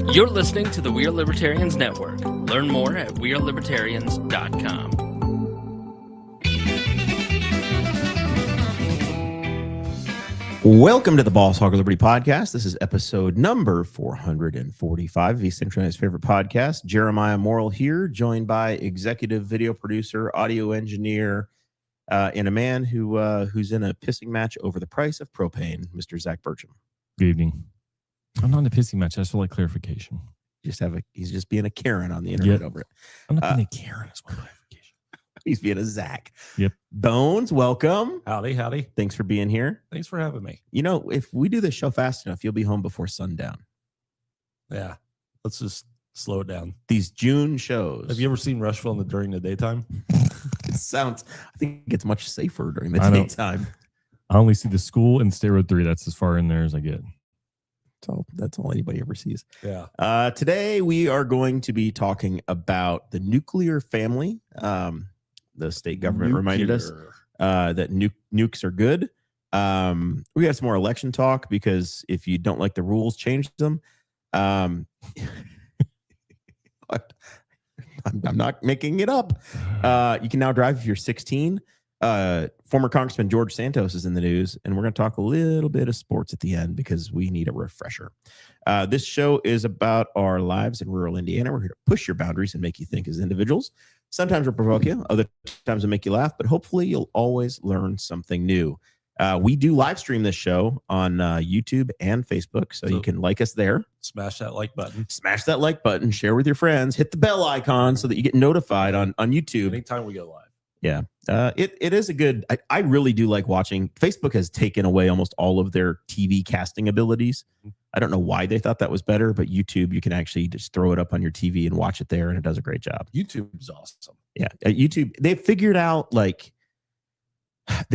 You're listening to the We Are Libertarians Network. Learn more at wearelibertarians.com. Welcome to the Hog of Liberty podcast. This is episode number 445 of East Central's favorite podcast. Jeremiah Morrill here, joined by executive video producer, audio engineer, and a man who's in a pissing match over the price of propane, Mr. Zach Burcham. Good evening. I'm not in a pissing match. I just like clarification. He's just being a Karen on the internet over it. I'm not being a Karen as well. Clarification. He's being a Zach. Yep. Bones, welcome. Howdy. Thanks for being here. Thanks for having me. You know, if we do this show fast enough, you'll be home before sundown. Yeah. Let's just slow it down. These June shows. Have you ever seen Rushville during the daytime? I think it's much safer during the daytime. I only see the school and State Road 3. That's as far in there as I get. That's all anybody ever sees. Yeah. Today we are going to be talking about the nuclear family. The state government reminded us that nukes are good. We got some more election talk because if you don't like the rules, change them. I'm not making it up. You can now drive if you're 16. Former Congressman George Santos is in the news, and we're going to talk a little bit of sports at the end because we need a refresher. This show is about our lives in rural Indiana. We're here to push your boundaries and make you think as individuals. Sometimes we'll provoke you, other times we'll make you laugh, but hopefully you'll always learn something new. We do live stream this show on YouTube and Facebook, so you can like us there. Smash that like button. Smash that like button, share with your friends, hit the bell icon so that you get notified on YouTube. Anytime we go live. Yeah. It is a good, I really do like watching. Facebook has taken away almost all of their TV casting abilities. I don't know why they thought that was better, but YouTube, you can actually just throw it up on your TV and watch it there, and it does a great job. YouTube's awesome. Yeah. YouTube, they've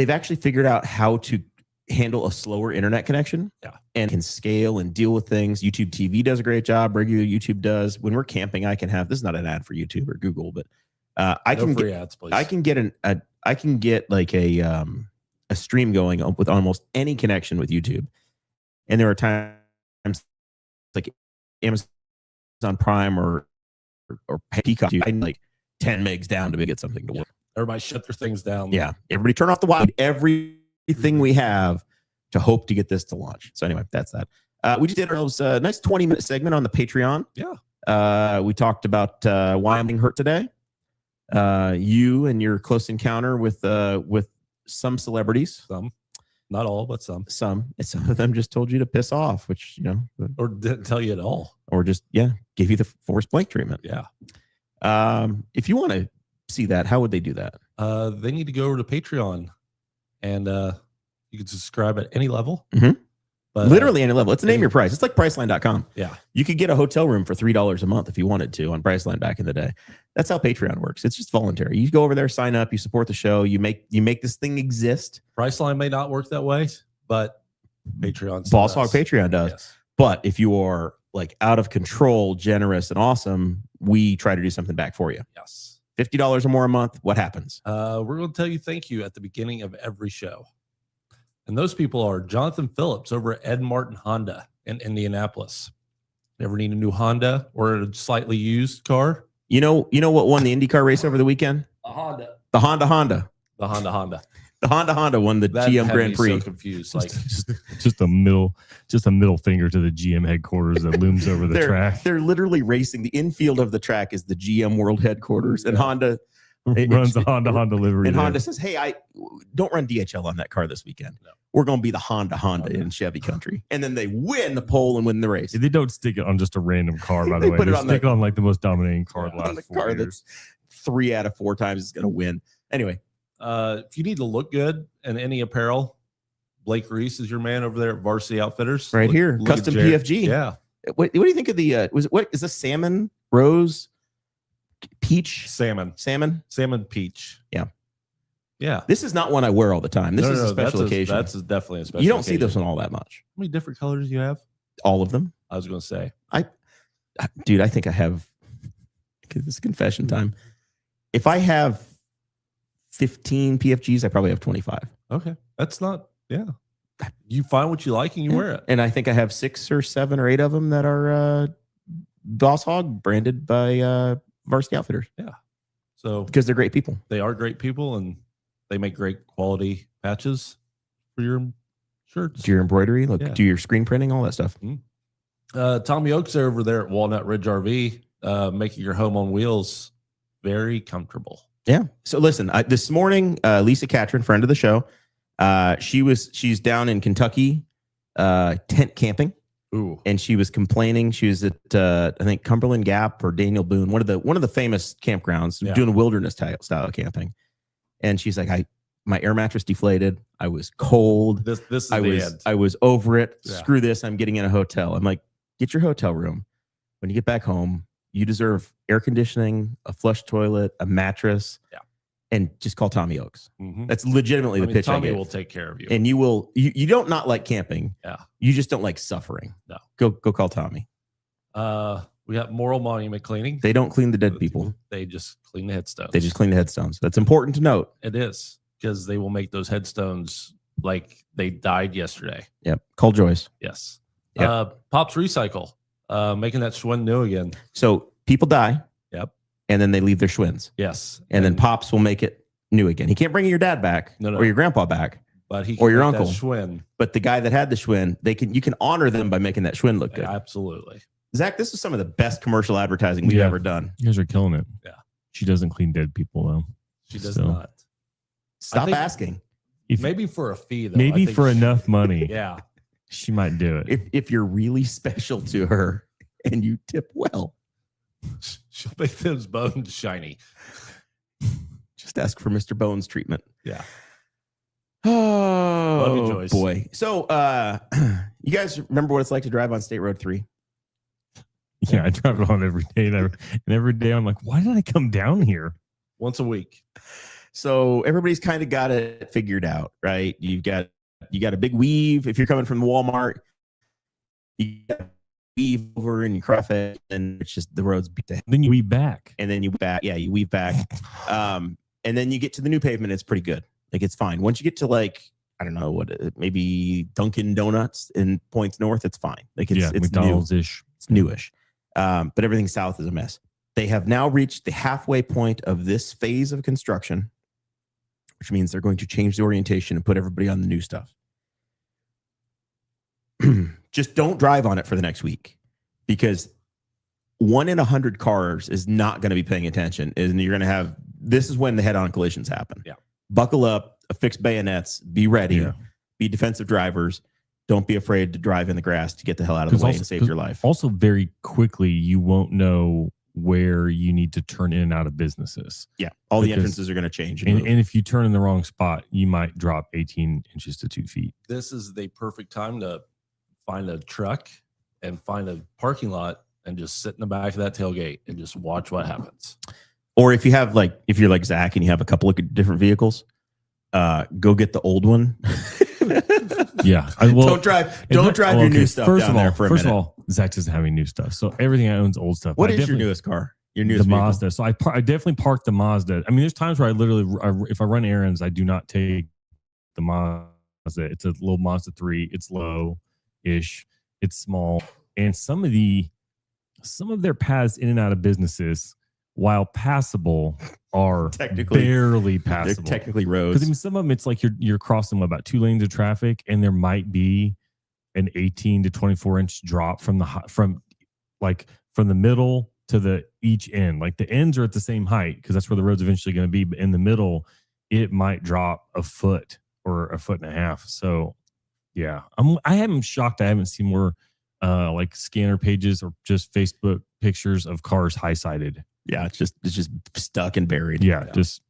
actually figured out how to handle a slower internet connection. Yeah. And can scale and deal with things. YouTube TV does a great job. Regular YouTube does. When we're camping, I can have, this is not an ad for YouTube or Google, but I can get like a stream going with almost any connection with YouTube. And there are times like Amazon Prime or Peacock, I need like 10 megs down to get something to work. Everybody shut their things down. Yeah. Everybody turn off the Wi-Fi. Everything we have to hope to get this to launch. So anyway, that's that. We just did ourselves a nice 20-minute segment on the Patreon. Yeah. We talked about Wyoming hurt today. You and your close encounter with some celebrities. Some. Not all, but some. Some of them just told you to piss off, which, you know. Or didn't tell you at all. Or just, give you the forced blank treatment. Yeah. If you want to see that, how would they do that? They need to go over to Patreon, and you can subscribe at any level. Mm-hmm. But, literally any level. It's name your price. It's like Priceline.com. Yeah. You could get a hotel room for $3 a month if you wanted to on Priceline back in the day. That's how Patreon works. It's just voluntary. You go over there, sign up, you support the show, you make this thing exist. Priceline may not work that way, but Patreon Boss Hog Patreon does. Yes. But if you are like out of control, generous, and awesome, we try to do something back for you. Yes. $50 or more a month. What happens? We're going to tell you thank you at the beginning of every show. And those people are Jonathan Phillips over at Ed Martin Honda in Indianapolis. Ever need a new Honda or a slightly used car? You know what won the IndyCar race over the weekend? A Honda. The Honda. The Honda. The Honda won the That GM had Grand me Prix. So confused. Like just a middle finger to the GM headquarters that looms over the track. They're literally racing. The infield of the track is the GM World Headquarters, and Honda runs the Honda livery. And Honda says, "Hey, I don't run DHL on that car this weekend. No. We're going to be the Honda in Chevy country." And then they win the pole and win the race. They don't stick it on just a random car, by the way. They stick it on like the most dominating car of the last 4 years. That's 3 out of 4 times is going to win. Anyway, if you need to look good in any apparel, Blake Reese is your man over there at Varsity Outfitters. Right here, custom PFG. Yeah. What do you think of the? What is this? Salmon, rose, peach, salmon peach. Yeah. This is not one I wear all the time. This is a special occasion. That's definitely a special. You don't occasion. see this one all that much. How many different colors do you have? All of them. I was going to say. Dude, I think I have. This is confession time. If I have 15 PFGs, I probably have 25. Okay, that's not. Yeah, you find what you like and you wear it. And I think I have 6 or 7 or 8 of them that are Boss Hog branded by Varsity Outfitters So because they're great people. they are great people, and they make great quality patches for your shirts. Do your embroidery, look, Yeah. do your screen printing, all that stuff. Tommy Oaks over there at Walnut Ridge RV, making your home on wheels very comfortable. Yeah. So listen, this morning, Lisa Catron, friend of the show, she's down in Kentucky, tent camping, Ooh. and she was complaining. She was at I think Cumberland Gap or Daniel Boone, one of the famous campgrounds, Yeah. doing wilderness style camping. And she's like, my air mattress deflated. I was cold. This is I the end. was over it. Yeah. Screw this. I'm getting in a hotel. I'm like, get your hotel room. When you get back home, you deserve air conditioning, a flush toilet, a mattress. Yeah. And just call Tommy Oaks. Mhm. That's legitimately the pitch I Tommy gave. will take care of you. And you don't not like camping. Yeah. You just don't like suffering. No. Go call Tommy. We got Moral Monument cleaning. They don't clean the dead people. They just clean the headstones. They just clean the headstones. That's important to note. It is, because they will make those headstones like they died yesterday. Yep. Call Joyce. Yes. Yep. Pops Recycle, making that Schwinn new again. So people die. Yep. And then they leave their Schwinns. Yes. And then Pops will make it new again. He can't bring your dad back No. or your grandpa back, but he or can your make that uncle. Schwinn. But the guy that had the Schwinn, you can honor them by making that Schwinn look good. Absolutely. Zach, this is some of the best commercial advertising we've Yeah. ever done. You guys are killing it. Yeah. She doesn't clean dead people though. She does So, not. Stop think- asking. If, Maybe for a fee, though. maybe I think for she- enough money, Yeah. she might do it. If you're really special to her and you tip well, She'll make those bones shiny. just ask for Mr. Bones treatment. Yeah. Oh, Love you, Joyce. boy. So, you guys remember what it's like to drive on State Road 3? Yeah, I drive it on every day, and every day I'm like, why did I come down here? Once a week. So everybody's kind of got it figured out, right? You got a big weave. If you're coming from the Walmart, you got to weave over and you cross it, and it's just the roads beat the heck. Then you weave back. And then you back. Yeah, you weave back. And then you get to the new pavement. It's pretty good. Like, it's fine. Once you get to, like, I don't know what, maybe Dunkin' Donuts in Points North, it's fine. Like, it's McDonald's ish. It's newish. But everything south is a mess. They have now reached the halfway point of this phase of construction, which means they're going to change the orientation and put everybody on the new stuff. Just don't drive on it for the next week, because 1 in 100 cars is not going to be paying attention. And you're going to have, this is when the head-on collisions happen. Yeah. Buckle up, affix bayonets, be ready, Yeah. be defensive drivers. Don't be afraid to drive in the grass to get the hell out of the way and save your life. Also, very quickly, you won't know where you need to turn in and out of businesses. Yeah. All the Because- entrances are going to change. And if you turn in the wrong spot, you might drop 18 inches to 2 feet. This is the perfect time to find a truck and find a parking lot and just sit in the back of that tailgate and just watch what happens. Or if you're like Zach and you have a couple of different vehicles, go get the old one. Yeah. Don't drive your new stuff down there for a First minute. of all, Zach doesn't have any new stuff. So everything I own is old stuff. What I is your definitely- newest car? Your The newest vehicle? Mazda. So I definitely park the Mazda. I mean, there's times where I literally, if I run errands, I do not take the Mazda. It's a little Mazda 3. It's low-ish. It's small. And some of their paths in and out of businesses, while passable, are Technically- barely They're passable. technically Because roads. I mean, some of them, it's like you're crossing about 2 lanes of traffic, and there might be an 18 to 24 inch drop from the middle to the each end. Like the ends are at the same height because that's where the road's eventually going to be. But in the middle, it might drop a foot or a foot and a half. So yeah, I am shocked. I haven't seen more like scanner pages or just Facebook pictures of cars high sided. Yeah, it's just stuck and buried. Yeah, just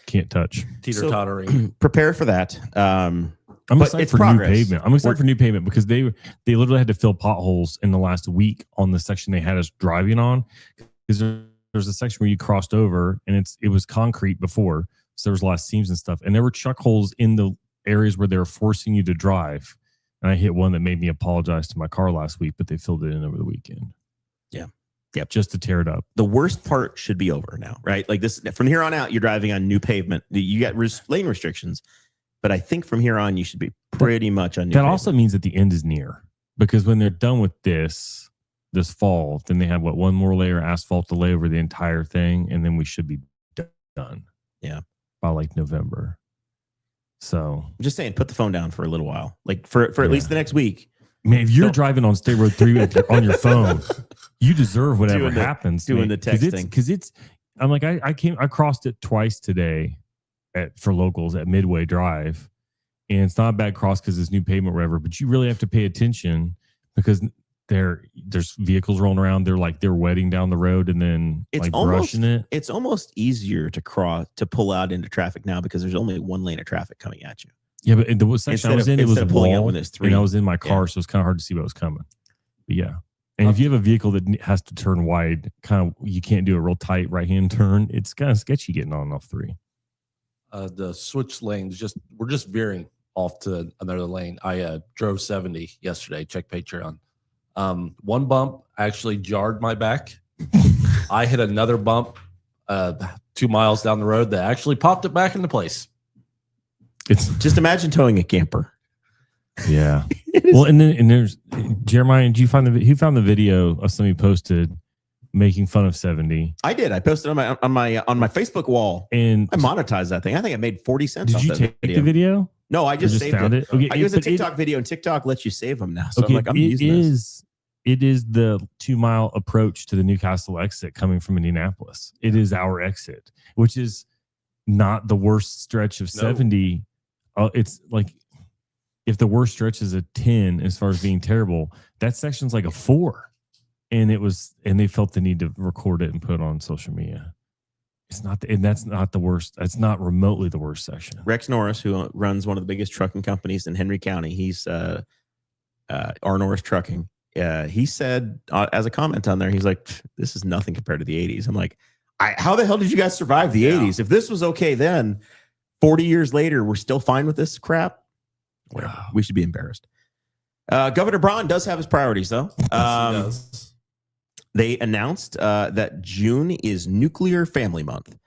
can't touch. Teeter-tottering. Prepare for that. I'm But excited it's for progress. new pavement. I'm excited We're- for new pavement because they literally had to fill potholes in the last week on the section they had us driving on. Because there's a section where you crossed over and it was concrete before, so there was a lot of seams and stuff, and there were chuck holes in the areas where they were forcing you to drive. And I hit one that made me apologize to my car last week, but they filled it in over the weekend. Yeah. Yep. Just to tear it up. The worst part should be over now, right? Like this, from here on out, you're driving on new pavement. You got lane restrictions, but I think from here on, you should be pretty much on new That pavement. also means that the end is near, because when they're done with this, this fall. Then they have one more layer of asphalt to lay over the entire thing, and then we should be done. Yeah, by like November. So I'm just saying, put the phone down for a little while, like for at least the next week. Man, if you're driving on State Road 3 on your phone, you deserve whatever happens. Doing the texting because I'm like I crossed it twice today for locals at Midway Drive, and it's not a bad cross because it's new pavement, or whatever. But you really have to pay attention because there's vehicles rolling around. They're wetting down the road and then brushing it. It's almost easier to pull out into traffic now because there's only one lane of traffic coming at you. Yeah, but the section I was in, it was pulling out when there's three. And I was in my car, so it's kind of hard to see what was coming. But yeah. And if you have a vehicle that has to turn wide, you can't do a real tight right-hand turn, it's kind of sketchy getting on and off 3. The switch lanes, we're just veering off to another lane. I drove 70 yesterday, check Patreon. One bump actually jarred my back. I hit another bump 2 miles down the road that actually popped it back into place. It's just imagine towing a camper. Yeah. Well, and there's Jeremiah. Who found the video of somebody posted making fun of 70? I did. I posted on my Facebook wall, and I monetized that thing. I think I made 40 cents. Did you take the video? No, I just saved found it. Okay, I use a TikTok video, and TikTok lets you save them now. So I'm using this. It is the 2 mile approach to the Newcastle exit coming from Indianapolis. It is our exit, which is not the worst stretch of 70. It's like if the worst stretch is a 10 as far as being terrible, that section's like a 4. And they felt the need to record it and put it on social media. It's not, and that's not the worst. It's not remotely the worst section. Rex Norris, who runs one of the biggest trucking companies in Henry County, he's R. Norris Trucking. He said as a comment on there, he's like, "This is nothing compared to the '80s." I'm like, "How the hell did you guys survive the '80s? If this was okay then, 40 years later, we're still fine with this crap." Whatever. Wow. We should be embarrassed. Governor Braun does have his priorities, though. Yes, he does. They announced that June is Nuclear Family Month,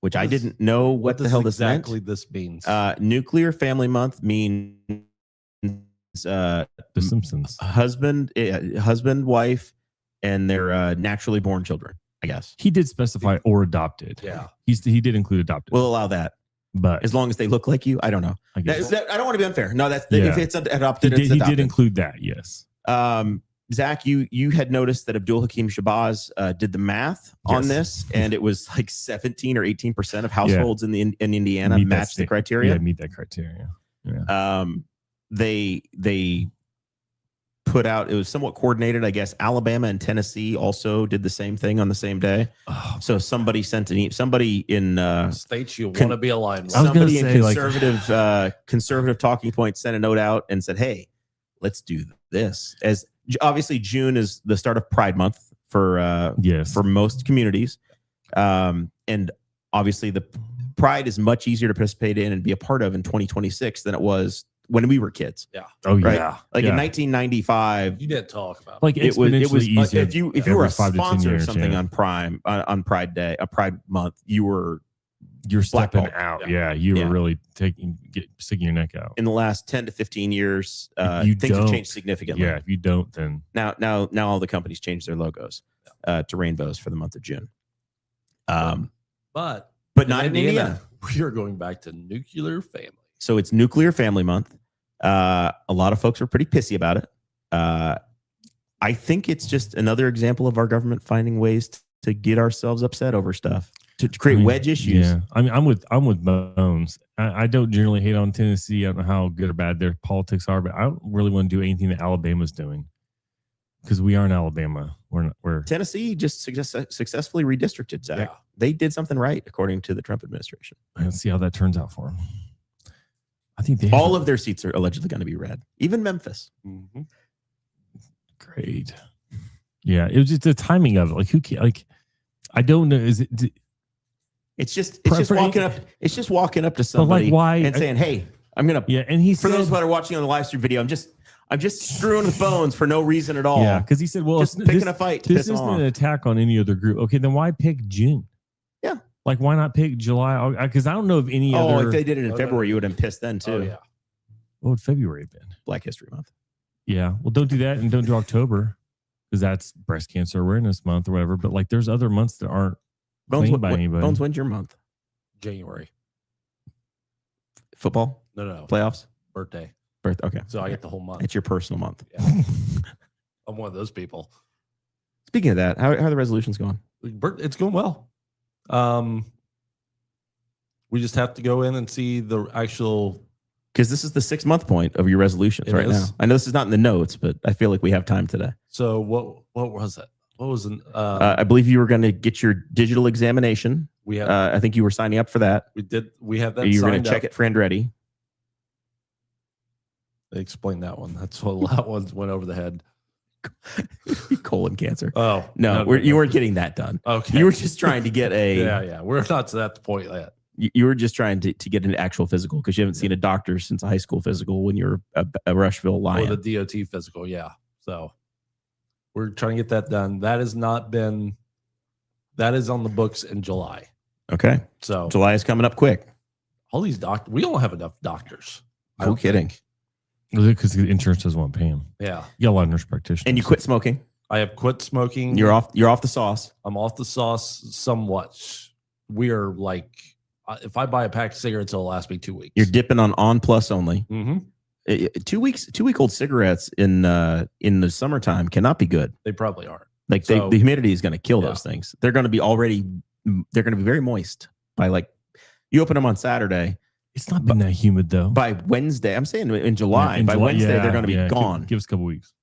which I didn't know what the hell this meant. Exactly, this means Nuclear Family Month means The Simpsons. Husband, wife, and their naturally born children. I guess he did specify or adopted. Yeah, he did include adopted. We'll allow that, but as long as they look like you, I don't know. I guess. I don't want to be unfair. No, if it's adopted, he did include that. Yes. Zach, you had noticed that Abdul Hakim Shabazz did the math on this, and it was like 17 or 18% of households in Indiana matched the criteria. Yeah, meet that criteria. Yeah. They put out, it was somewhat coordinated, I guess. Alabama and Tennessee also did the same thing on the same day. So somebody in states you want to be aligned with. Somebody in conservative talking points sent a note out and said, "Hey, let's do this." As obviously June is the start of Pride Month for most communities, and obviously the Pride is much easier to participate in and be a part of in 2026 than it was when we were kids. Yeah. Oh right? yeah. Like in 1995, you didn't talk about like it was easier. If you were a sponsor of something on Pride Month, you're stepping out. Yeah, you were really sticking your neck out. In the last 10 to 15 years, things have changed significantly. Yeah, if you don't, then now all the companies changed their logos to rainbows for the month of June. But not in Indiana. We are going back to Nuclear Family. So it's Nuclear Family Month. A lot of folks are pretty pissy about it. I think it's just another example of our government finding ways to get ourselves upset over stuff, to create wedge issues. Yeah, I mean, I'm with Bones. I don't generally hate on Tennessee. I don't know how good or bad their politics are, but I don't really want to do anything that Alabama's doing because we aren't Alabama. We're Tennessee just successfully redistricted, Zach. Yeah. They did something right, according to the Trump administration. Let's see how that turns out for them. I think all of their seats are allegedly going to be red, even Memphis. Mm-hmm. Great. Yeah, it was just the timing of it. Like I don't know. Is it? It's just walking up. It's just walking up to somebody and saying, "Hey, I'm gonna." Yeah, and he for those that are watching on the live stream video, I'm just screwing with Bones for no reason at all. Yeah, because he said, "Well, just picking a fight." This isn't an attack on any other group. Okay, then why pick June? Yeah. Like, why not pick July? Because I don't know of any other. Oh, if they did it in February, you would have been pissed then, too. Oh, yeah. What would February have been? Black History Month. Yeah. Well, don't do that and don't do October. because that's breast cancer awareness month or whatever. But like, there's other months that aren't claimed by anybody. Bones, when's your month? January. Football? No. Playoffs? Birthday. Okay. So I get the whole month. It's your personal month. Yeah. I'm one of those people. Speaking of that, how are the resolutions going? It's going well. We just have to go in and see the actual. Because this is the 6-month point of your resolutions right now. I know this is not in the notes, but I feel like we have time today. So what was it? What was an? I believe you were going to get your digital examination. We have. I think you were signing up for that. We did. We have that. You were going to check it for Andretti. Explain that one. That's what that one went over the head. Colon cancer. Oh no, you weren't getting that done. Okay, you were just trying to get a. Yeah. We're not to that point yet. You were just trying to get an actual physical because you haven't seen a doctor since a high school physical when you're a Rushville Lion. Or the DOT physical, yeah. So we're trying to get that done. That is on the books in July. Okay. So July is coming up quick. All these doctors, we don't have enough doctors. No kidding. Because the insurance doesn't want to pay them. Yeah. You got a lot of nurse practitioners. And you quit smoking. I have quit smoking. You're off the sauce. I'm off the sauce somewhat. We are like, if I buy a pack of cigarettes, it'll last me 2 weeks. You're dipping on plus only. Mm-hmm. 2-week-old cigarettes in the summertime cannot be good. They probably are. Like the humidity is going to kill those things. They're going to be very moist by like you open them on Saturday. It's not been that humid though. By Wednesday, I'm saying in July. By Wednesday, they're going to be gone. Give us a couple weeks.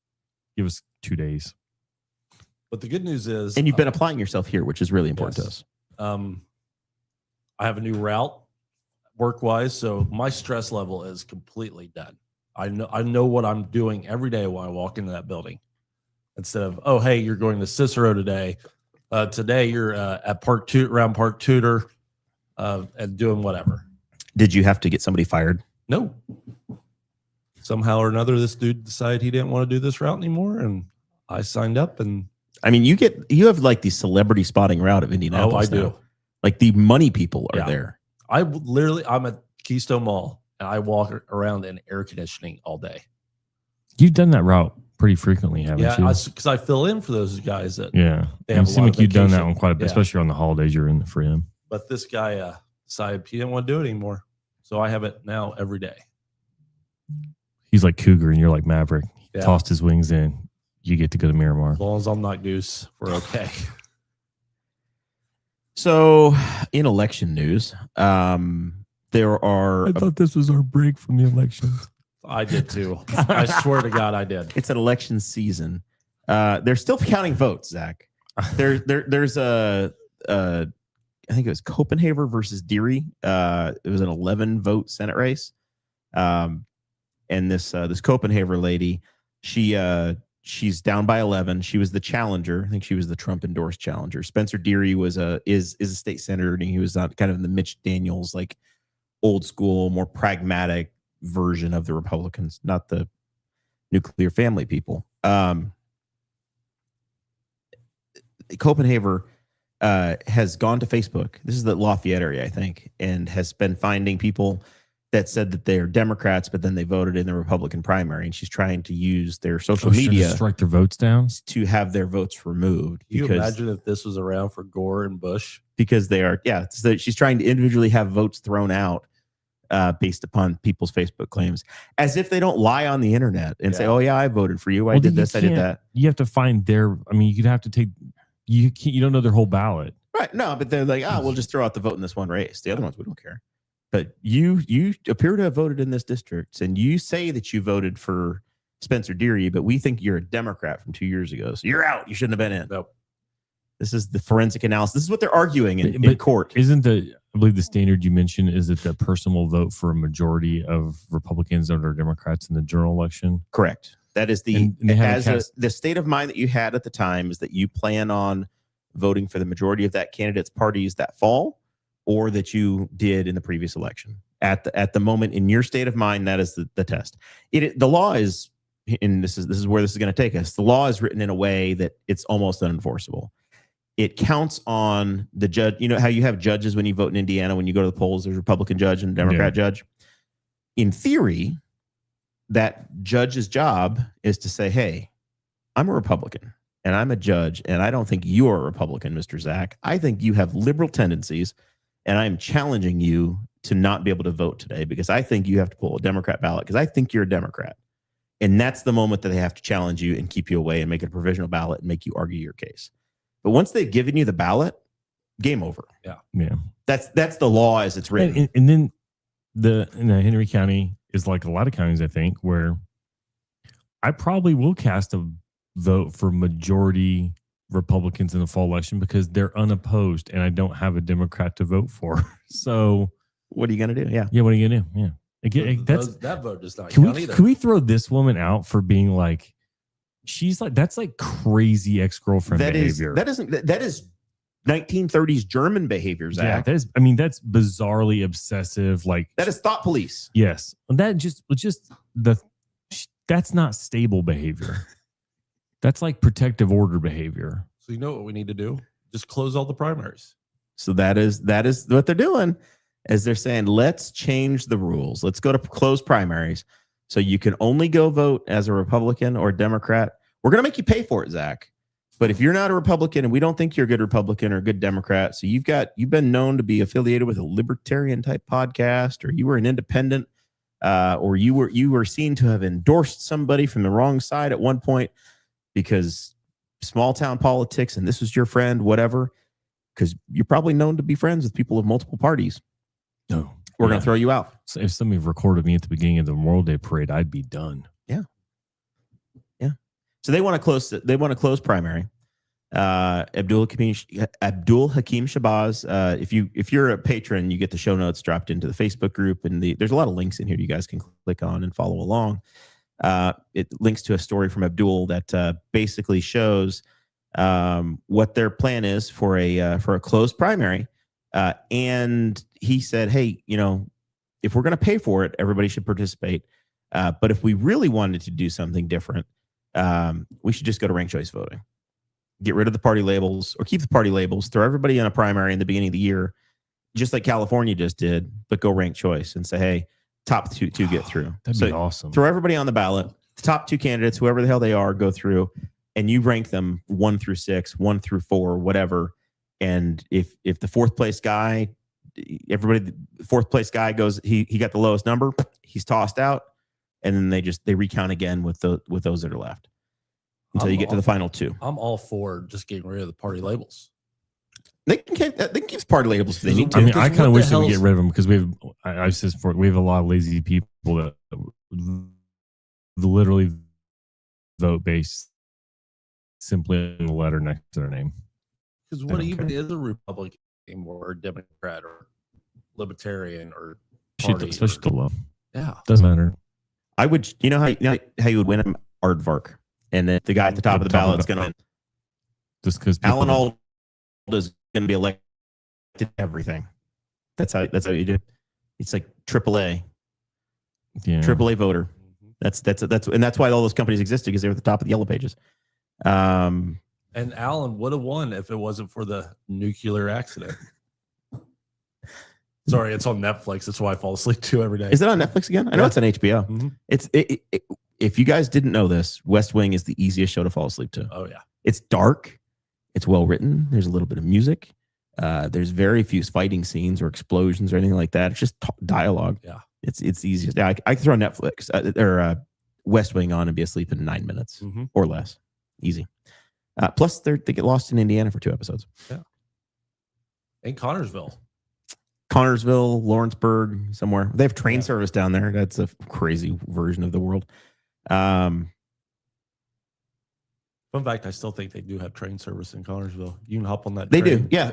Give us 2 days. But the good news is, and you've been applying yourself here, which is really important to us. I have a new route work-wise, so my stress level is completely done. I know what I'm doing every day when I walk into that building. Instead of, oh, hey, you're going to Cicero today. Today you're at around Park Tudor and doing whatever. Did you have to get somebody fired? No. Somehow or another, this dude decided he didn't want to do this route anymore, and I signed up. And I mean, you have like the celebrity spotting route of Indianapolis. Oh, I do. Like the money people are there. I'm at Keystone Mall and I walk around in air conditioning all day. You've done that route pretty frequently, haven't you? Yeah, because I fill in for those guys that. Yeah, it seems like you've done that one quite a bit, especially on the holidays. You're in for him. But this guy decided he didn't want to do it anymore, so I have it now every day. He's like Cougar, and you're like Maverick. He tossed his wings in. You get to go to Miramar. As long as I'm not Goose, we're okay. So, in election news, there are. I thought this was our break from the elections. I did too. I swear to God, I did. It's an election season. They're still counting votes, Zach. There's a I think it was Copenhagen versus Deary. It was an 11-vote Senate race. And this Copenhagen lady, she's down by 11. She was the challenger. I think she was the Trump endorsed challenger. Spencer Deary is a state senator, and he was kind of in the Mitch Daniels, like old school, more pragmatic version of the Republicans, not the nuclear family people. Copenhagen has gone to Facebook. This is the Lafayette area, I think, and has been finding people that said that they're Democrats, but then they voted in the Republican primary, and she's trying to use their social media to strike their votes down, to have their votes removed. Can you imagine if this was around for Gore and Bush? Because they are, so she's trying to individually have votes thrown out based upon people's Facebook claims, as if they don't lie on the internet and say, "Oh yeah, I voted for you. I did this, I did that." You have to find their. I mean, you'd have to take. You can't. You don't know their whole ballot, right? No, but they're like, we'll just throw out the vote in this one race. The other ones, we don't care. But you appear to have voted in this district, and you say that you voted for Spencer Deary, but we think you're a Democrat from 2 years ago, so you're out. You shouldn't have been in. Nope. This is the forensic analysis. This is what they're arguing in court. Isn't I believe the standard you mentioned is that the person will vote for a majority of Republicans or Democrats in the general election? Correct. That is the state of mind that you had at the time is that you plan on voting for the majority of that candidate's parties that fall, or that you did in the previous election. At the moment in your state of mind, that is the test. The law is, and this is where this is going to take us. The law is written in a way that it's almost unenforceable. It counts on the judge. You know how you have judges when you vote in Indiana, when you go to the polls, there's a Republican judge and a Democrat judge. In theory, that judge's job is to say, hey, I'm a Republican, and I'm a judge, and I don't think you are a Republican, Mr. Zach. I think you have liberal tendencies, and I'm challenging you to not be able to vote today because I think you have to pull a Democrat ballot because I think you're a Democrat. And that's the moment that they have to challenge you and keep you away and make it a provisional ballot and make you argue your case. But once they've given you the ballot, game over. Yeah. That's the law as it's written. And then Henry County is like a lot of counties, I think, where I probably will cast a vote for majority Republicans in the fall election because they're unopposed and I don't have a Democrat to vote for. So what are you going to do? Yeah. Yeah. What are you going to do? Yeah. That vote does not can count either. Can we throw this woman out for being like, that's like crazy ex-girlfriend behavior. That is 1930s German behavior, Zach. Yeah, that's bizarrely obsessive. Like that is thought police. Yes. That's not stable behavior. That's like protective order behavior. So you know what we need to do? Just close all the primaries. So that is what they're doing. As they're saying, let's change the rules. Let's go to closed primaries. So you can only go vote as a Republican or a Democrat. We're going to make you pay for it, Zach. But if you're not a Republican and we don't think you're a good Republican or a good Democrat, so you've been known to be affiliated with a libertarian type podcast, or you were an independent, or you were seen to have endorsed somebody from the wrong side at one point because small town politics and this was your friend, whatever, because you're probably known to be friends with people of multiple parties. No, we're going to throw you out. So if somebody recorded me at the beginning of the Memorial Day parade, I'd be done. Yeah. So they want to close primary. Abdul Hakim Shabazz. If you're a patron, you get the show notes dropped into the Facebook group, and there's a lot of links in here you guys can click on and follow along. It links to a story from Abdul that basically shows what their plan is for a closed primary. And he said, hey, if we're going to pay for it, everybody should participate. But if we really wanted to do something different, we should just go to ranked choice voting. Get rid of the party labels or keep the party labels, throw everybody in a primary in the beginning of the year, just like California just did, but go ranked choice and say, hey, top two get through. That'd be awesome. Throw everybody on the ballot, the top two candidates, whoever the hell they are, go through, and you rank them 1 through 6, 1 through 4, whatever. And if the fourth place guy goes, he got the lowest number, he's tossed out, and then they recount again with those that are left until you get to the final two. I'm all for just getting rid of the party labels. They can keep the party labels if they need to. I mean, I kind of wish they would get rid of them because I've said before, we have a lot of lazy people that literally vote based simply on the letter next to their name. Because what even is a Republican or a Democrat or Libertarian or party? Especially the love. Yeah. Doesn't matter. I would, how you would win them? Aardvark. And then the guy at the top of the ballot is going to win. Just because Alan Alda is going to be elected to everything. That's how you do it. It's like AAA. Yeah. AAA voter. That's why all those companies existed, because they were at the top of the yellow pages. And Alan would have won if it wasn't for the nuclear accident. Sorry, it's on Netflix. That's why I fall asleep too every day. Is it on Netflix again? I know it's on HBO. Mm-hmm. If you guys didn't know this, West Wing is the easiest show to fall asleep to. Oh yeah, it's dark. It's well written. There's a little bit of music. There's very few fighting scenes or explosions or anything like that. It's just dialogue. Yeah, it's easiest. Yeah, I can throw Netflix or West Wing on and be asleep in 9 minutes or less. Easy. Plus, they get lost in Indiana for 2 episodes. Yeah. And Connorsville, Lawrenceburg, somewhere. They have train service down there. That's a crazy version of the world. Fun fact, I still think they do have train service in Connorsville. You can hop on that They train. do. Yeah.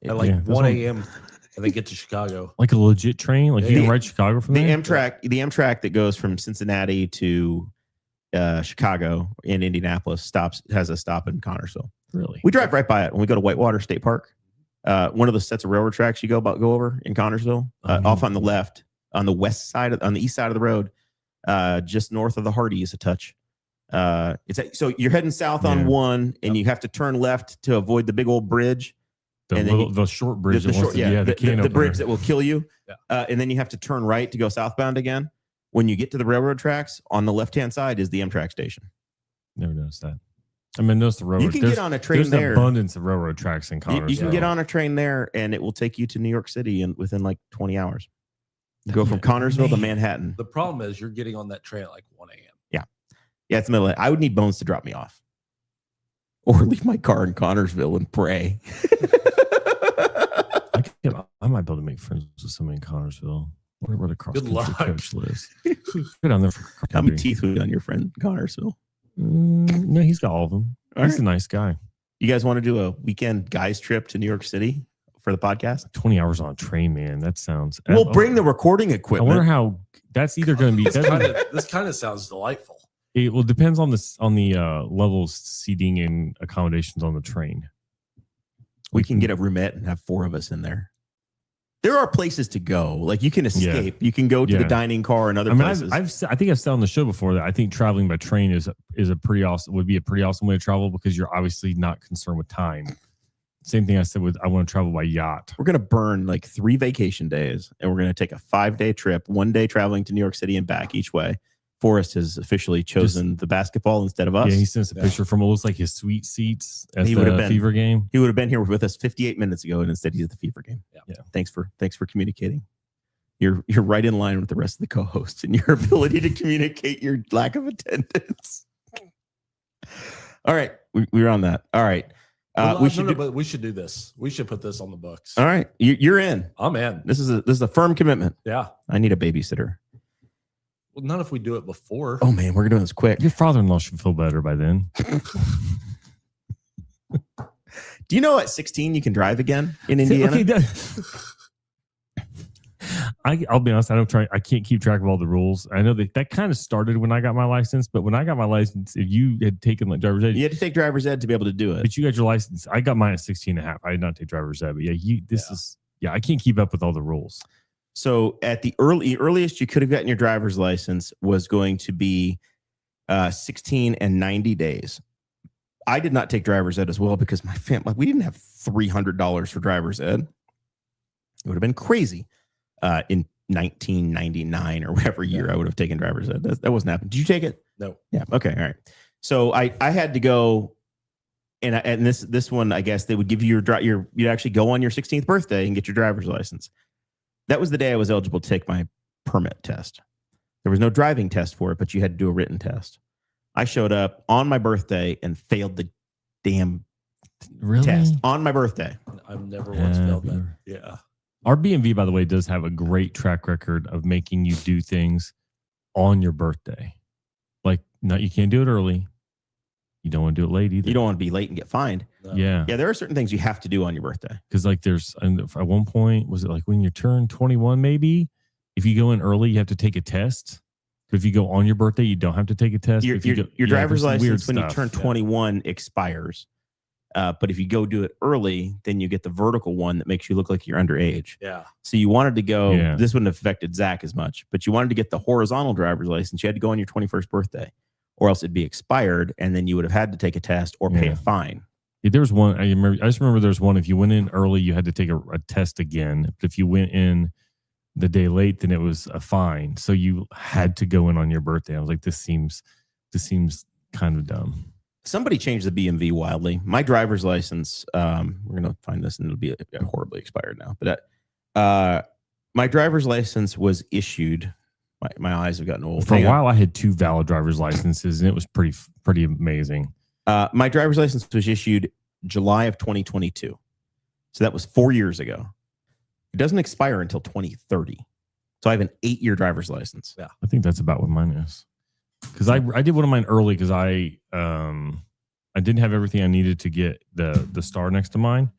At like 1 a.m. and they get to Chicago. Like a legit train? Like you can ride Chicago from there? The Amtrak that goes from Cincinnati to Chicago in Indianapolis has a stop in Connorsville. Really? We drive right by it when we go to Whitewater State Park. One of the sets of railroad tracks you go over in Connorsville, off on the left, on the west side, on the east side of the road, just north of the Hardee's a touch. So you're heading south on 1, and you have to turn left to avoid the big old bridge. The short bridge. The bridge that will kill you. Yeah. And then you have to turn right to go southbound again. When you get to the railroad tracks, on the left-hand side is the Amtrak station. Never noticed that. I mean, notice the railroad. You can get on a train there's there. An abundance of railroad tracks in You Connersville. can get on a train there, and it will take you to New York City within like 20 hours. You go from Connersville to Manhattan. The problem is you're getting on that train at like 1 a.m. Yeah, it's the middle of the night. I would need Bones to drop me off. Or leave my car in Connersville and pray. I might be able to make friends with somebody in Connersville. Where the cross Good country luck. coach lives. Go down there for How many teeth would be on your friend in Connersville? No, he's got all of them. All He's right. a nice guy. You guys want to do a weekend guys trip to New York City for the podcast? 20 hours on a train, man. That sounds. We'll bring the recording I equipment. wonder how that's either going to be. This kind of sounds delightful. It will depends on the level of seating and accommodations on the train. We can get a roomette and have 4 of us in there. There are places to go. Like you can escape. You can go to the dining car and other places. I think I've said on the show before that I think traveling by train is a pretty awesome would be a pretty awesome way to travel because you're obviously not concerned with time. Same thing I said with I want to travel by yacht. We're gonna burn like 3 vacation days, and we're gonna take a 5-day trip. 1 day traveling to New York City and back each way. Forrest has officially chosen the basketball instead of us. Yeah, he sent us a picture from what looks like his sweet seats at He the would have been- Fever game. He would have been here with us 58 minutes ago, and instead he's at the Fever game. Yeah. Thanks for communicating. You're right in line with the rest of the co-hosts and your ability to communicate your lack of attendance. All right, we're on that. All right, we should do this. We should put this on the books. All right, you're in. I'm in. This is a firm commitment. Yeah. I need a babysitter. Well, not if we do it before. Oh man, we're doing this quick. Your father-in-law should feel better by then. Do you know at 16 you can drive again in Indiana? Okay, I'll be honest. I can't keep track of all the rules. I know that kind of started when I got my license, but when I got my license, if you had taken like driver's ed, You had to take driver's ed to be able to do it. but you got your license. I got mine at 16 and a half. I did not take driver's ed, but I can't keep up with all the rules. So at the earliest you could have gotten your driver's license was going to be 16 and 90 days. I did not take driver's ed as well because my family, we didn't have $300 for driver's ed. It would have been crazy in 1999 or whatever year I would have taken driver's ed. That wasn't happening. Did you take it? No. Yeah. Okay. All right. So I had to go, and this one, I guess they would give you you'd actually go on your 16th birthday and get your driver's license. That was the day I was eligible to take my permit test. There was no driving test for it, but you had to do a written test. I showed up on my birthday and failed the damn test on my birthday. I've never once failed that. Yeah. Our BMV, by the way, does have a great track record of making you do things on your birthday. Like, you can't do it early. You don't want to do it late either. You don't want to be late and get fined. No. Yeah. Yeah, there are certain things you have to do on your birthday. Because at one point, was it like when you turn 21, maybe? If you go in early, you have to take a test. But if you go on your birthday, you don't have to take a test. Your driver's license, when you turn 21, expires. But if you go do it early, then you get the vertical one that makes you look like you're underage. Yeah. So you wanted to go, Yeah. this wouldn't have affected Zach as much, but you wanted to get the horizontal driver's license. You had to go on your 21st birthday, or else it'd be expired, and then you would have had to take a test or pay a fine. Yeah, there was one. I just remember there was one. If you went in early, you had to take a test again. But if you went in the day late, then it was a fine. So you had to go in on your birthday. I was like, this seems kind of dumb. Somebody changed the BMV wildly. My driver's license, we're going to find this and it'll be horribly expired now. But my driver's license was issued. My eyes have gotten old. For a while, I had 2 valid driver's licenses, and it was pretty amazing. My driver's license was issued July of 2022. So that was 4 years ago. It doesn't expire until 2030. So I have an 8-year driver's license. Yeah. I think that's about what mine is. Because I did one of mine early because I didn't have everything I needed to get the star next to mine.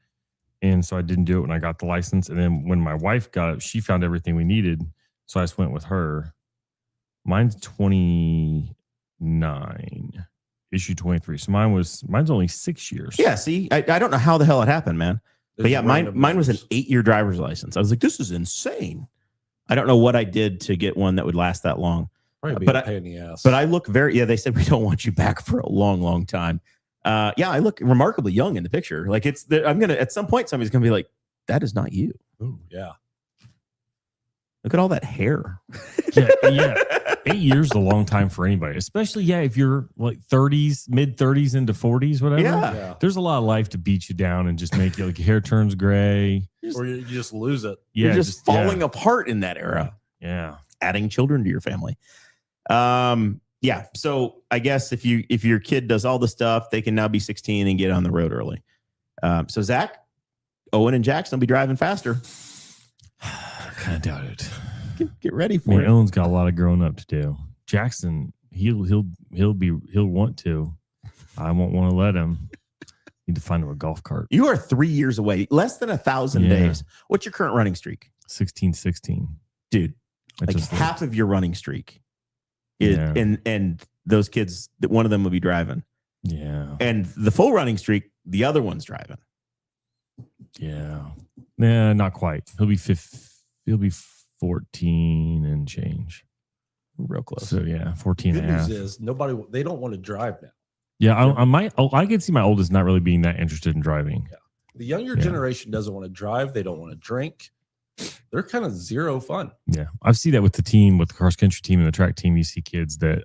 And so I didn't do it when I got the license. And then when my wife got it, she found everything we needed. So I just went with her. Mine's 29, issue 23. So mine's only 6 years. Yeah, see, I don't know how the hell it happened, man. But yeah, mine was an 8-year driver's license. I was like, this is insane. I don't know what I did to get one that would last that long. Probably be a pain in the ass. But I look they said we don't want you back for a long, long time. I look remarkably young in the picture. Like at some point, somebody's going to be like, that is not you. Ooh, yeah. Look at all that hair. Yeah. 8 years is a long time for anybody, especially if you're like 30s, mid 30s into 40s, whatever. Yeah. There's a lot of life to beat you down and just make you like your hair turns gray. Or you just lose it. You're just falling apart in that era. Yeah. Adding children to your family. Yeah. So I guess if your kid does all the stuff, they can now be 16 and get on the road early. So Zach, Owen, and Jackson will be driving faster. I kind of doubt it. Get ready for it. Owen's got a lot of growing up to do. Jackson, he'll want to. I won't want to let him. Need to find him a golf cart. You are 3 years away, less than 1,000 days. What's your current running streak? 16. Dude, like half of your running streak. And those kids, one of them will be driving. Yeah. And the full running streak, the other one's driving. Yeah. Nah, not quite. He'll be 14 and change. Real close. So 14 Good and a half. news is they don't want to drive now. Yeah, I can see my oldest not really being that interested in driving. Yeah. The younger generation doesn't want to drive. They don't want to drink. They're kind of zero fun. Yeah, I see that with the cross country team and the track team. You see kids they're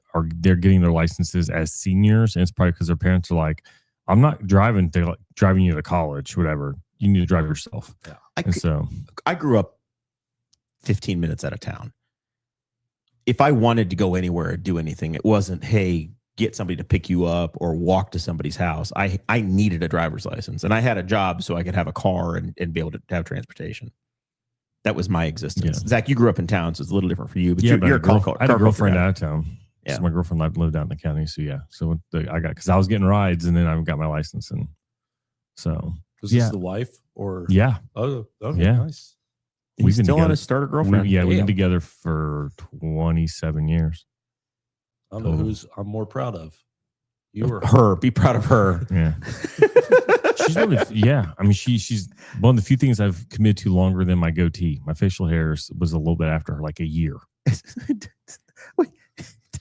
getting their licenses as seniors, and it's probably because their parents are like, "I'm not driving. They're like driving you to college, whatever. You need to drive yourself." Yeah. I grew up 15 minutes out of town. If I wanted to go anywhere or do anything, it wasn't, hey, get somebody to pick you up or walk to somebody's house. I needed a driver's license, and I had a job so I could have a car and be able to have transportation. That was my existence. Yeah. Zach, you grew up in town, so it's a little different for you. But you're a car. I had a girlfriend out of town. Yeah, so my girlfriend lived out in the county. So because I was getting rides, and then I got my license, and so was this the wife or Oh, okay, nice. We've been still on a starter girlfriend. We've been together for 27 years. I don't know who's I'm more proud of. You or her. Be proud of her. Yeah. She's one of she's one of the few things I've committed to longer than my goatee. My facial hair was a little bit after her, like a year. Wait,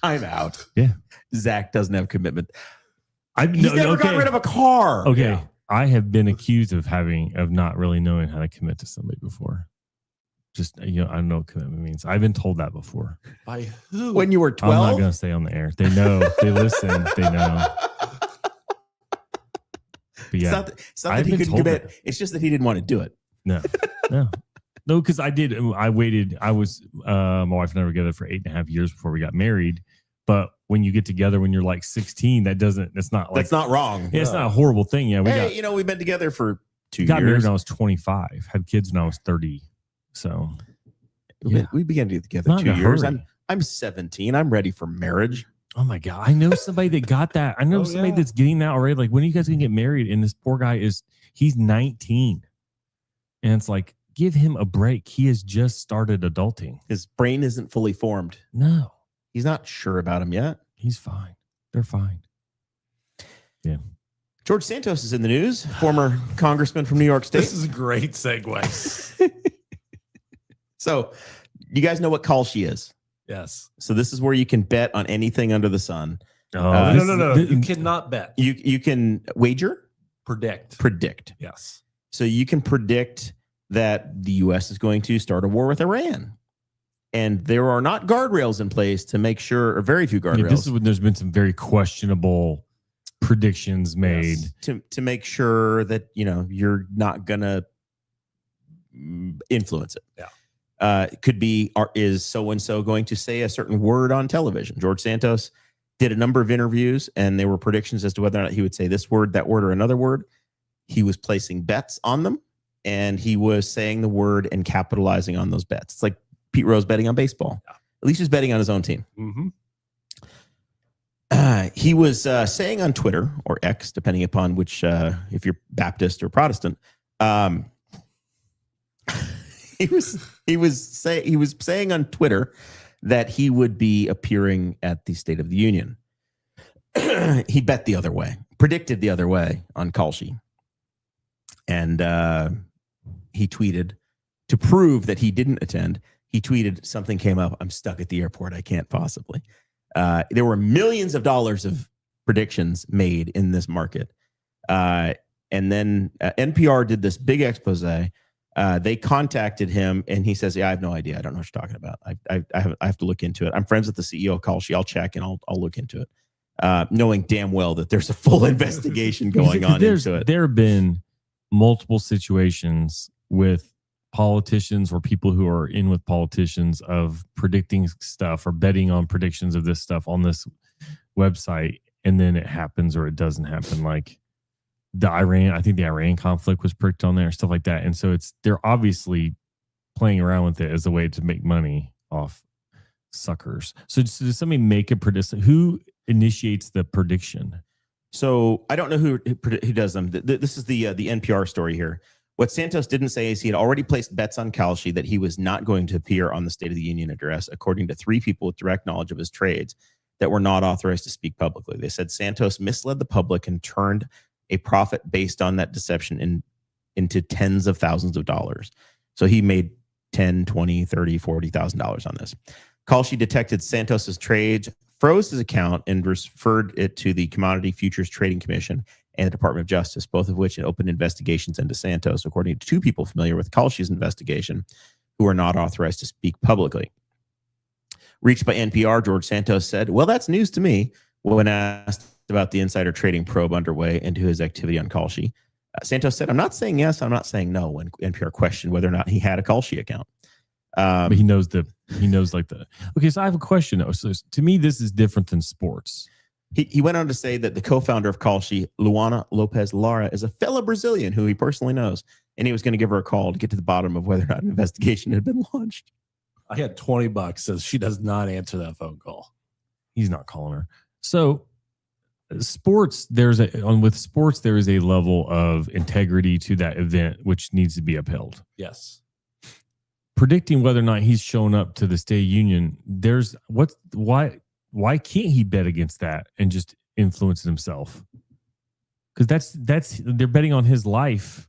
time out. Yeah. Zach doesn't have commitment. He's never got rid of a car. Okay. Yeah. I have been accused of not really knowing how to commit to somebody before. Just, I don't know what commitment means. I've been told that before. By who? When you were 12? I'm not going to stay on the air. They know. They listen. They know. But yeah. It's not that he couldn't commit. It's just that he didn't want to do it. No, because I did. I waited. I was, my wife and I were together for 8.5 years before we got married. But when you get together when you're like 16, that's not wrong. Yeah, it's not a horrible thing. Yeah. We've been together for 2 years. Got married when I was 25, had kids when I was 30. So we began to get together not 2 years. I'm 17. I'm ready for marriage. Oh my God. I know somebody that got that. I know somebody that's getting that already. Like, when are you guys going to get married? And this poor guy he's 19. And it's like, give him a break. He has just started adulting. His brain isn't fully formed. No. He's not sure about him yet. He's fine. They're fine. Yeah. George Santos is in the news, former congressman from New York State. This is a great segue. So, you guys know what Kalshi is? Yes. So this is where you can bet on anything under the sun. No. You cannot bet. You can wager? Predict. Yes. So you can predict that the U.S. is going to start a war with Iran. And there are not guardrails in place to make sure, or very few guardrails. This is when there's been some very questionable predictions made. Yes. To make sure that, you're not going to influence it. Yeah. It could be, is so-and-so going to say a certain word on television? George Santos did a number of interviews, and there were predictions as to whether or not he would say this word, that word, or another word. He was placing bets on them, and he was saying the word and capitalizing on those bets. It's like Pete Rose betting on baseball. Yeah. At least he's betting on his own team. Mm-hmm. He was saying on Twitter, or X, depending upon which, if you're Baptist or Protestant, he was saying on Twitter that he would be appearing at the State of the Union. He bet the other way, predicted the other way on Kalshi. And he tweeted, to prove that he didn't attend, he tweeted, something came up, I'm stuck at the airport, I can't possibly. There were millions of dollars of predictions made in this market. And then NPR did this big expose They contacted him, and he says, "Yeah, I have no idea. I don't know what you're talking about. I have to look into it. I'm friends with the CEO of Kalshi. I'll check and I'll look into it." Knowing damn well that there's a full investigation going on into it. There have been multiple situations with politicians or people who are in with politicians of predicting stuff or betting on predictions of this stuff on this website, and then it happens or it doesn't happen. Like I think the Iran conflict was pricked on there, stuff like that. And so they're obviously playing around with it as a way to make money off suckers. So does somebody make a prediction? Who initiates the prediction? So I don't know who does them. This is the NPR story here. What Santos didn't say is he had already placed bets on Kalshi that he was not going to appear on the State of the Union address, according to 3 people with direct knowledge of his trades that were not authorized to speak publicly. They said Santos misled the public and turned a profit based on that deception into tens of thousands of dollars. So he made $10, $20, $30, $40,000 on this. Kalshi detected Santos's trades, froze his account, and referred it to the Commodity Futures Trading Commission and the Department of Justice, both of which had opened investigations into Santos, according to 2 people familiar with Kalshi's investigation who are not authorized to speak publicly. Reached by NPR, George Santos said, "Well, that's news to me," when asked about the insider trading probe underway into his activity on Kalshi. Santos said, "I'm not saying yes, I'm not saying no," when NPR questioned whether or not he had a Kalshi account. But he knows okay, so I have a question though. So to me, this is different than sports. He went on to say that the co-founder of Kalshi, Luana Lopez Lara, is a fellow Brazilian who he personally knows, and he was going to give her a call to get to the bottom of whether or not an investigation had been launched. I had $20, says she does not answer that phone call. He's not calling her. So sports, there is a level of integrity to that event which needs to be upheld. Yes. Predicting whether or not he's shown up to the State Union, why can't he bet against that and just influence himself? Because that's they're betting on his life.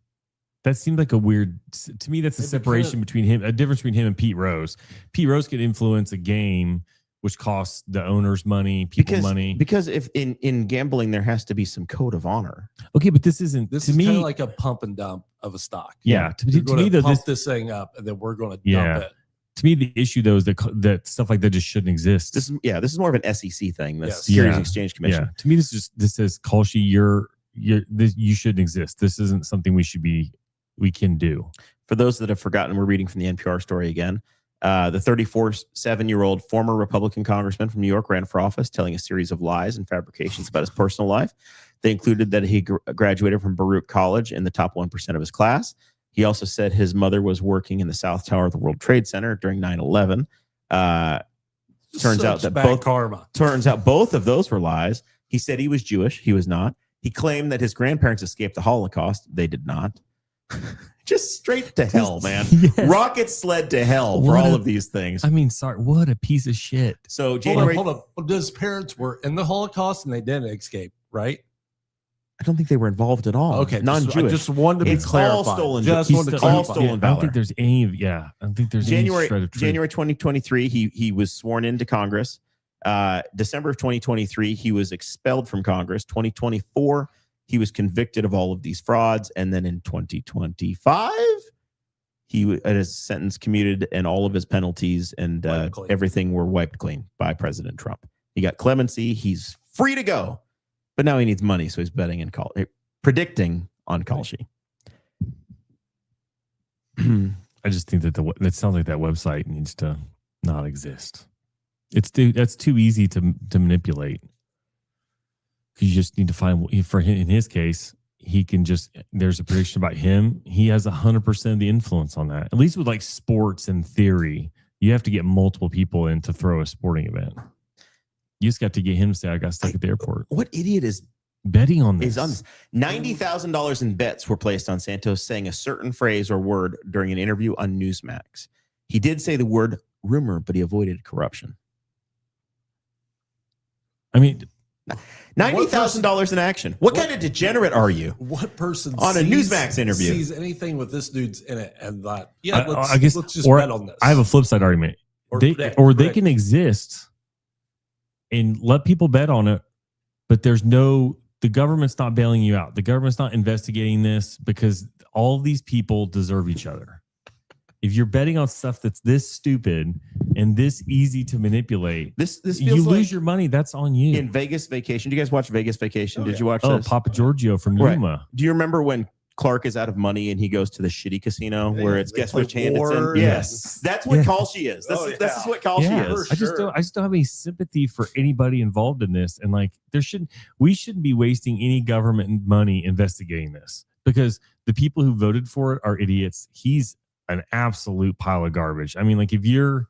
That seemed like a weird, to me, that's a separation between him, a difference between him and Pete Rose. Pete Rose could influence a game which costs the owners money, money. Because if in gambling, there has to be some code of honor. Okay, but this is kind of like a pump and dump of a stock. Yeah. To me, though, this thing up and then we're going to dump it. To me, the issue though is that stuff like that just shouldn't exist. This is more of an SEC thing. The Securities and Exchange Commission. Yeah. To me, this says Kalshi, you shouldn't exist. This isn't something we can do. For those that have forgotten, we're reading from the NPR story again. The 37-year-old former Republican congressman from New York ran for office, telling a series of lies and fabrications about his personal life. They included that he graduated from Baruch College in the top 1% of his class. He also said his mother was working in the South Tower of the World Trade Center during 9/11. Turns out both of those were lies. He said he was Jewish. He was not. He claimed that his grandparents escaped the Holocaust. They did not. Just straight to hell, man. Yes. Rocket sled to hell for all of these things. I mean, sorry, what a piece of shit. So January. Hold up. His parents were in the Holocaust and they didn't escape, right? I don't think they were involved at all. Okay, non-Jewish. I just wanted to be clarified. All stolen. Just wanted to all stolen valor. I don't think there's any. Yeah, I don't think there's January any. January 2023. He was sworn into Congress. December of 2023, he was expelled from Congress. 2024, he was convicted of all of these frauds, and then in 2025, he had his sentence commuted, and all of his penalties and everything were wiped clean by President Trump. He got clemency. He's free to go. But now he needs money, so he's betting in predicting on Kalshi. I just think that sounds like that website needs to not exist. That's too easy to manipulate. You just need to find, for him, in his case, there's a prediction about him. He has 100% of the influence on that. At least with like sports and theory, you have to get multiple people in to throw a sporting event. You just got to get him to say, I got stuck at the airport. What idiot is betting on this? $90,000 in bets were placed on Santos saying a certain phrase or word during an interview on Newsmax. He did say the word rumor, but he avoided corruption. I mean, $90,000 in action. What kind of degenerate are you? What person on a Newsmax interview sees anything with this dude's in it and that? I guess let's just bet on this. I have a flip side argument. They can exist and let people bet on it, but there's no the government's not bailing you out. The government's not investigating this because all of these people deserve each other. If you're betting on stuff that's this stupid and this easy to manipulate, This feels you like lose your money. That's on you. in Vegas Vacation. Do you guys watch Vegas Vacation? Oh, Did yeah. you watch Oh, this? Papa Giorgio from Right. Yuma. Do you remember when Clark is out of money and he goes to the shitty casino Yeah, where it's they guess play which hand it's in? war. Yes, that's what Yeah. Kalshi is. This Oh, is this yeah. is what Kalshi Yeah. is. I just don't have any sympathy for anybody involved in this. And like we shouldn't be wasting any government money investigating this because the people who voted for it are idiots. He's an absolute pile of garbage. I mean, like if you're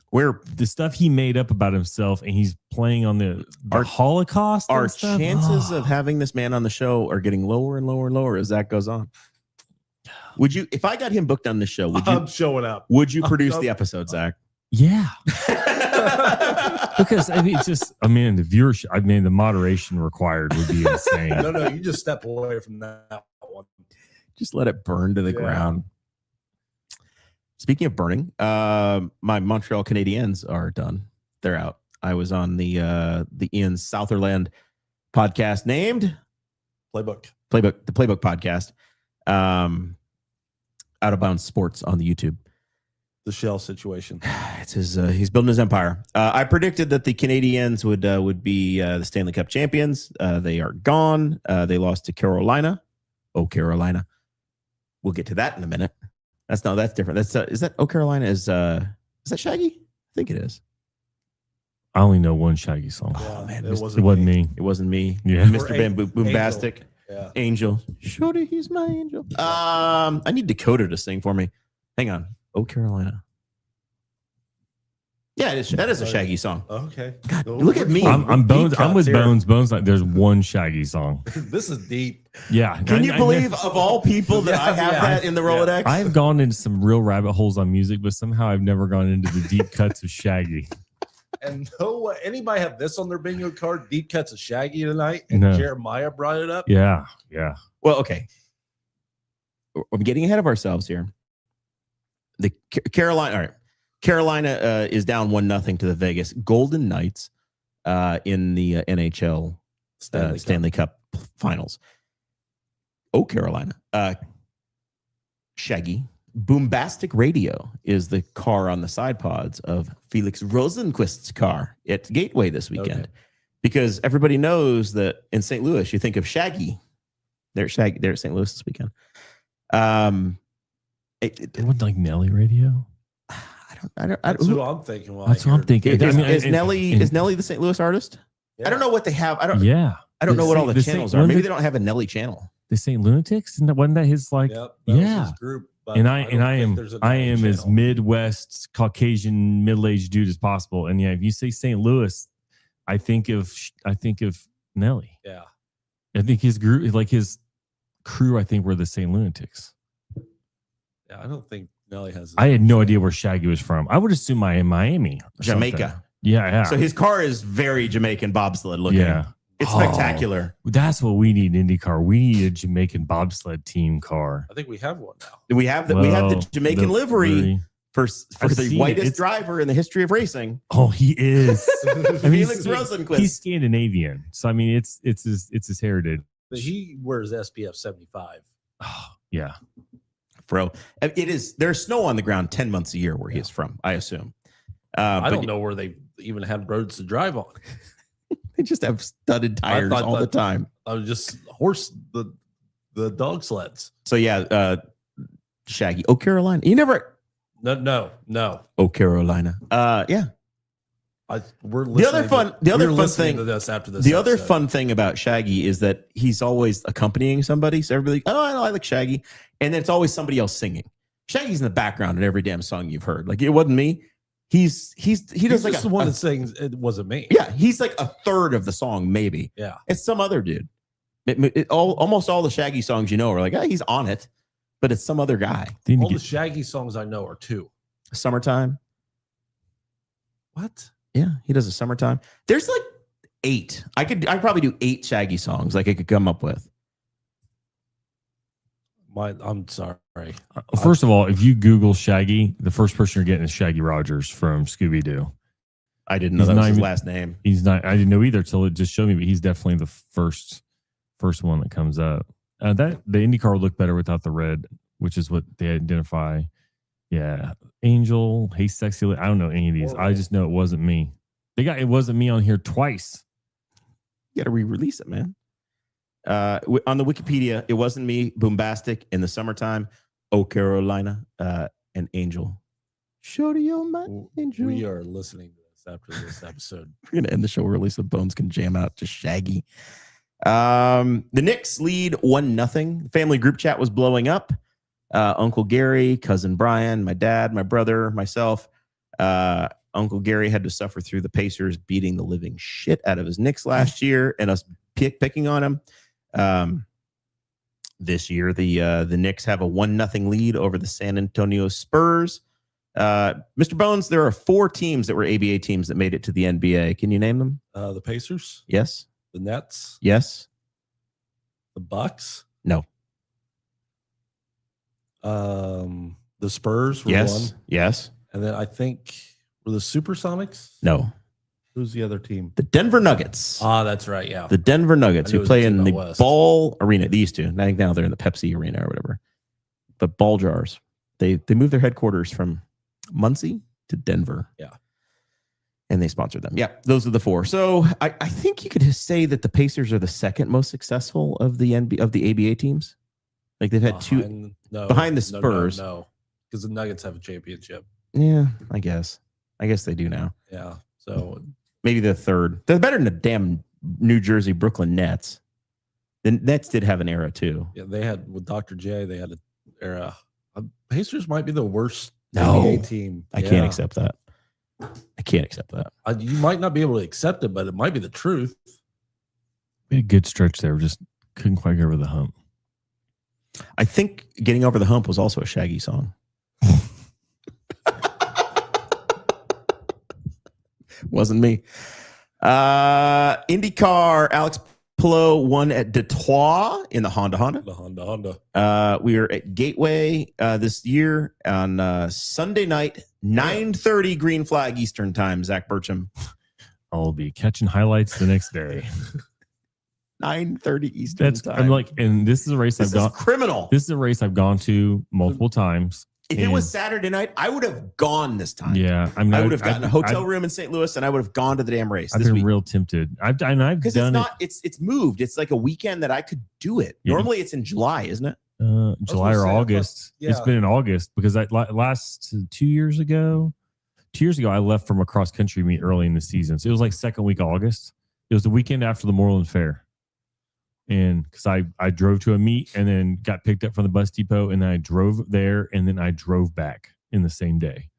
Where the stuff he made up about himself and he's playing on the Our- Holocaust, our and stuff, chances oh. of having this man on the show are getting lower and lower and lower as that goes on. Would you, if I got him booked on this show, I'm showing up. would you produce the episode, Zach? Yeah. Because I mean, it's just, I mean, the viewership, I mean, the moderation required would be insane. No, you just step away from that one. Just let it burn to the Yeah. ground. Speaking of burning, my Montreal Canadiens are done. They're out. I was on the Ian Southerland podcast named Playbook. the Playbook podcast. Out of Bounds Sports on the YouTube. The shell situation. It's his. He's building his empire. I predicted that the Canadiens would be the Stanley Cup champions. They are gone. They lost to Carolina. Oh, Carolina. We'll get to that in a minute. That's different. That's is that Oh Carolina is that Shaggy? I think it is. I only know one Shaggy song. Oh, man, it Mr. It wasn't me. It wasn't me. Yeah. Mr. Or Van Boombastic. Yeah. Angel. Shorty, he's my angel. I need Dakota to sing for me. Hang on. Oh Carolina. Yeah, that is a Shaggy song. Okay. God, Oh, look at me. I'm Bones. Deep I'm with cuts here. Bones. Bones, like there's one Shaggy song. This is deep. Yeah. Can you believe of all people that I have Yeah. that in the Rolodex? I've gone into some real rabbit holes on music, but somehow I've never gone into the deep cuts of Shaggy. And anybody have this on their bingo card? Deep cuts of Shaggy tonight, and No. Jeremiah brought it up. Yeah. Yeah. Well, okay. I'm getting ahead of ourselves here. The Carolina, all right. Carolina is down 1-0 to the Vegas Golden Knights in the NHL Stanley Cup Finals. Oh, Carolina. Shaggy. Boombastic Radio is the car on the side pods of Felix Rosenquist's car at Gateway this weekend. Okay. Because everybody knows that in St. Louis, you think of Shaggy. They're at St. Louis this weekend. It wasn't like Nelly Radio. That's who I'm thinking. That's what I'm thinking. Is Nelly the St. Louis artist? Yeah. I don't know what they have. I don't know what all the channels are. Maybe they don't have a Nelly channel. The St. Lunatics? Wasn't that his like? Yep, that was yeah. his group. But And don't I think am there's a I Nelly am as channel. Midwest Caucasian middle-aged dude as possible. And yeah, if you say St. Louis, I think of Nelly. Yeah. I think his group, like his crew, I think were the St. Lunatics. Yeah, I don't think Nelly has. I had no idea where Shaggy was from. I would assume Miami, or Jamaica. something. Yeah. So his car is very Jamaican bobsled looking. Yeah. It's Oh. spectacular. That's what we need in IndyCar. We need a Jamaican bobsled team car. I think we have one now. We have the Jamaican livery for I've the seen it. whitest It's- driver in the history of racing. Oh, he is. I mean, Felix Rosenquist. he's Scandinavian, so I mean, it's his heritage. But he wears SPF 75. Oh, yeah. Bro, it is. There's snow on the ground 10 months a year where he is from, I assume. I don't know where they even have roads to drive on. They just have studded tires thought all the that- time. I was just the dog sleds. So yeah, Shaggy. Oh, Carolina. You never. No. Oh, Carolina. Yeah. We're The other fun thing to this after this. The other episode. fun thing about Shaggy is that he's always accompanying somebody. So everybody, I like Shaggy, and then it's always somebody else singing. Shaggy's in the background in every damn song you've heard. Like it wasn't me. He does He's like just the one that sings. It wasn't me. yeah. He's like a third of the song, maybe. Yeah. It's some other dude. Almost all the Shaggy songs are like, he's on it, but it's some other guy. All the Shaggy songs I know are 2. Summertime. What? Yeah, he does a summertime. There's like 8. I'd probably do 8 Shaggy songs like I could come up with. I'm sorry. First of all, if you Google Shaggy, the first person you're getting is Shaggy Rogers from Scooby Doo. I didn't know He's that was not his even- last name. He's not. I didn't know either till it just showed me. But he's definitely the first one that comes up. That the IndyCar would look better without the red, which is what they identify. Yeah, Angel, Hey Sexy. I don't know any of these. I just know it wasn't me. It wasn't me on here twice. You got to re-release it, man. On the Wikipedia, it wasn't me. Boombastic in the summertime. Oh Carolina, and Angel. Show to your mind, Angel. We are listening to this after this episode. We're gonna end the show early so Bones can jam out to Shaggy. The Knicks lead 1-0. Family group chat was blowing up. Uncle Gary, cousin Brian, my dad, my brother, myself. Uncle Gary had to suffer through the Pacers beating the living shit out of his Knicks last year and us picking on him. This year, the Knicks have a 1-0 lead over the San Antonio Spurs. Mr. Bones, there are 4 teams that were ABA teams that made it to the NBA. Can you name them? The Pacers, Yes. the Nets, Yes. the Bucks. No. The Spurs were Yes. one. Yes. And then I think were the Supersonics. No. Who's the other team? The Denver Nuggets. That's right. Yeah. The Denver Nuggets, I knew it who was play a team in the out west. Ball Arena. They used to. I think now they're in the Pepsi Arena or whatever. But Ball Jars. They moved their headquarters from Muncie to Denver. Yeah. And they sponsored them. Yeah, those are the 4. So I think you could say that the Pacers are the second most successful of the ABA teams. Like they've had behind the Spurs. No, because the Nuggets have a championship. Yeah, I guess they do now. Yeah. So Maybe the third. They're better than the damn New Jersey Brooklyn Nets. The Nets did have an era too. yeah, they had with Dr. J. They had an era. Pacers might be the worst No. NBA team. I can't accept that. I can't accept that. You might not be able to accept it, but it might be the truth. We had a good stretch there. Just couldn't quite get over the hump. I think Getting Over the Hump was also a Shaggy song. Wasn't me. IndyCar, Alex Pillow won at Detroit in the Honda. The Honda. We are at Gateway this year on Sunday night, 9:30 green flag Eastern time, Zach Burcham. I'll be catching highlights the next day. 9:30 Eastern time. I'm like, and this is a race this I've gone. is criminal. This is a race I've gone to multiple times. If it was Saturday night, I would have gone this time. Yeah, I would have gotten a hotel room in St. Louis and I would have gone to the damn race. I've this been week. real tempted. I've done Because it's not, it's moved. It's like a weekend that I could do it. Yeah. Normally it's in July, isn't it? July or say, I thought- August. yeah. It's been in August because last 2 years ago, I left from a cross country meet early in the season. So it was like second week of August. It was the weekend after the Moreland Fair. And because I drove to a meet and then got picked up from the bus depot and then I drove there and then I drove back in the same day.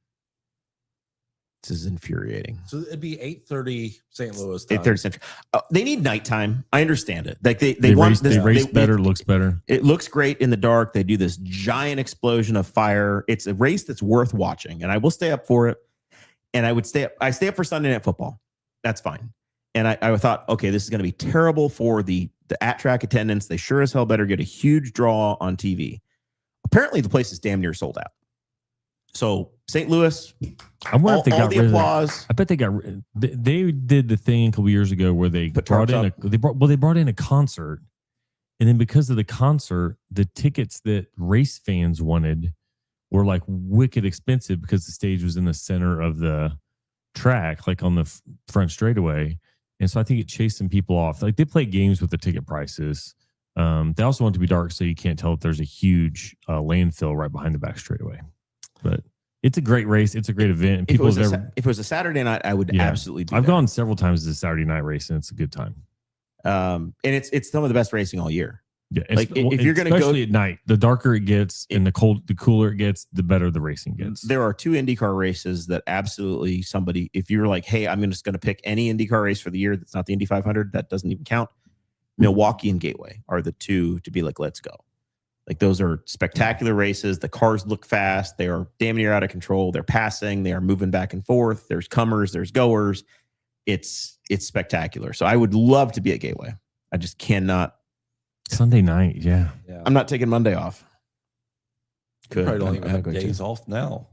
This is infuriating. So it'd be 8:30 St. Louis time. 8:30 Central. They need nighttime. I understand it. Like they race, want this. they race better, looks better. It looks great in the dark. They do this giant explosion of fire. It's a race that's worth watching, and I will stay up for it. And I would stay up. I stay up for Sunday Night Football. That's fine. And I thought, okay, this is going to be terrible for the at-track attendance. They sure as hell better get a huge draw on TV. Apparently, the place is damn near sold out. So St. Louis, I wonder if they got the rid applause. I bet they got. They did the thing a couple years ago where they Put brought tarps in they brought in a concert, and then because of the concert, the tickets that race fans wanted were like wicked expensive because the stage was in the center of the track, like on the front straightaway, and so I think it chased some people off. Like they play games with the ticket prices. They also want it to be dark so you can't tell if there's a huge landfill right behind the back straightaway. But it's a great race. It's a great event. If it was a Saturday night, I would absolutely do I've that. gone several times to the Saturday night race, and it's a good time. And it's some of the best racing all year. Yeah, Like, if you're gonna go- especially at night, the darker it gets and the cooler it gets, the better the racing gets. There are 2 IndyCar races that absolutely somebody, if you're like, hey, I'm just going to pick any IndyCar race for the year that's not the Indy 500, that doesn't even count. Milwaukee and Gateway are the 2 to be like, let's go. Like those are spectacular races. The cars look fast. They are damn near out of control. They're passing. They are moving back and forth. There's comers. There's goers. It's spectacular. So I would love to be at Gateway. I just cannot. Sunday night, yeah. I'm not taking Monday off. You probably don't I'm even not have going to. days off now.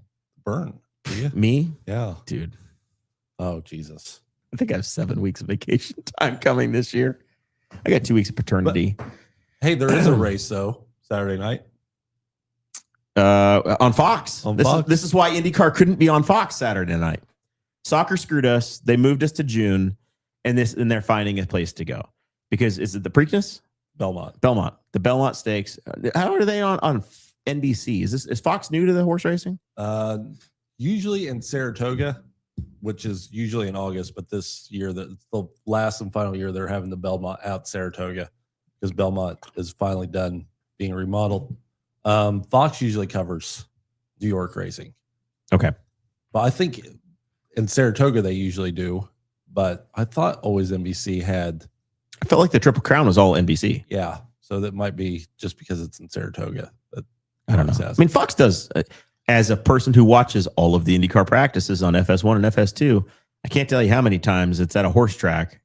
Burn. Do you? Me, Yeah. dude. Oh, Jesus. I think I have 7 weeks of vacation time coming this year. I got 2 weeks of paternity. Hey, there is a race, though, Saturday night. On Fox. On This Fox? This is why IndyCar couldn't be on Fox Saturday night. Soccer screwed us. They moved us to June, and they're finding a place to go. Because is it the Preakness? Belmont. The Belmont Stakes. How are they on NBC? Is Fox new to the horse racing? Usually in Saratoga, which is usually in August, but this year, the last and final year, they're having the Belmont out Saratoga because Belmont is finally done being remodeled. Fox usually covers New York racing. Okay. But I think in Saratoga they usually do, but I thought always NBC had. I felt like the Triple Crown was all NBC. Yeah. So that might be just because it's in Saratoga. That I don't Fox know. has. I mean, Fox does. As a person who watches all of the IndyCar practices on FS1 and FS2, I can't tell you how many times it's at a horse track,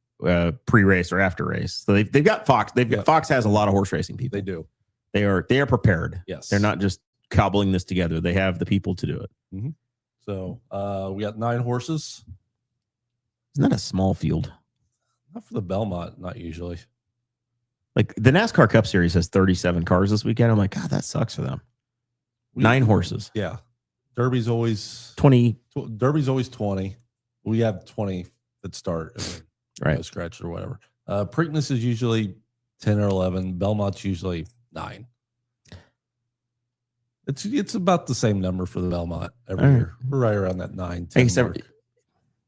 pre-race or after race. So they've got Fox. Fox has a lot of horse racing people. They do. They are prepared. Yes. They're not just cobbling this together. They have the people to do it. Mm-hmm. So we got 9 horses. Isn't that a small field? Not for the Belmont, not usually. Like the NASCAR Cup Series has 37 cars this weekend. I'm like, God, that sucks for them. 9 horses. Yeah. Derby's always 20. Derby's always 20. We have 20 that start. Right. Scratch or whatever. Preakness is usually 10 or 11. Belmont's usually 9. It's about the same number for the Belmont every year. We're right around that 9, 10 mark.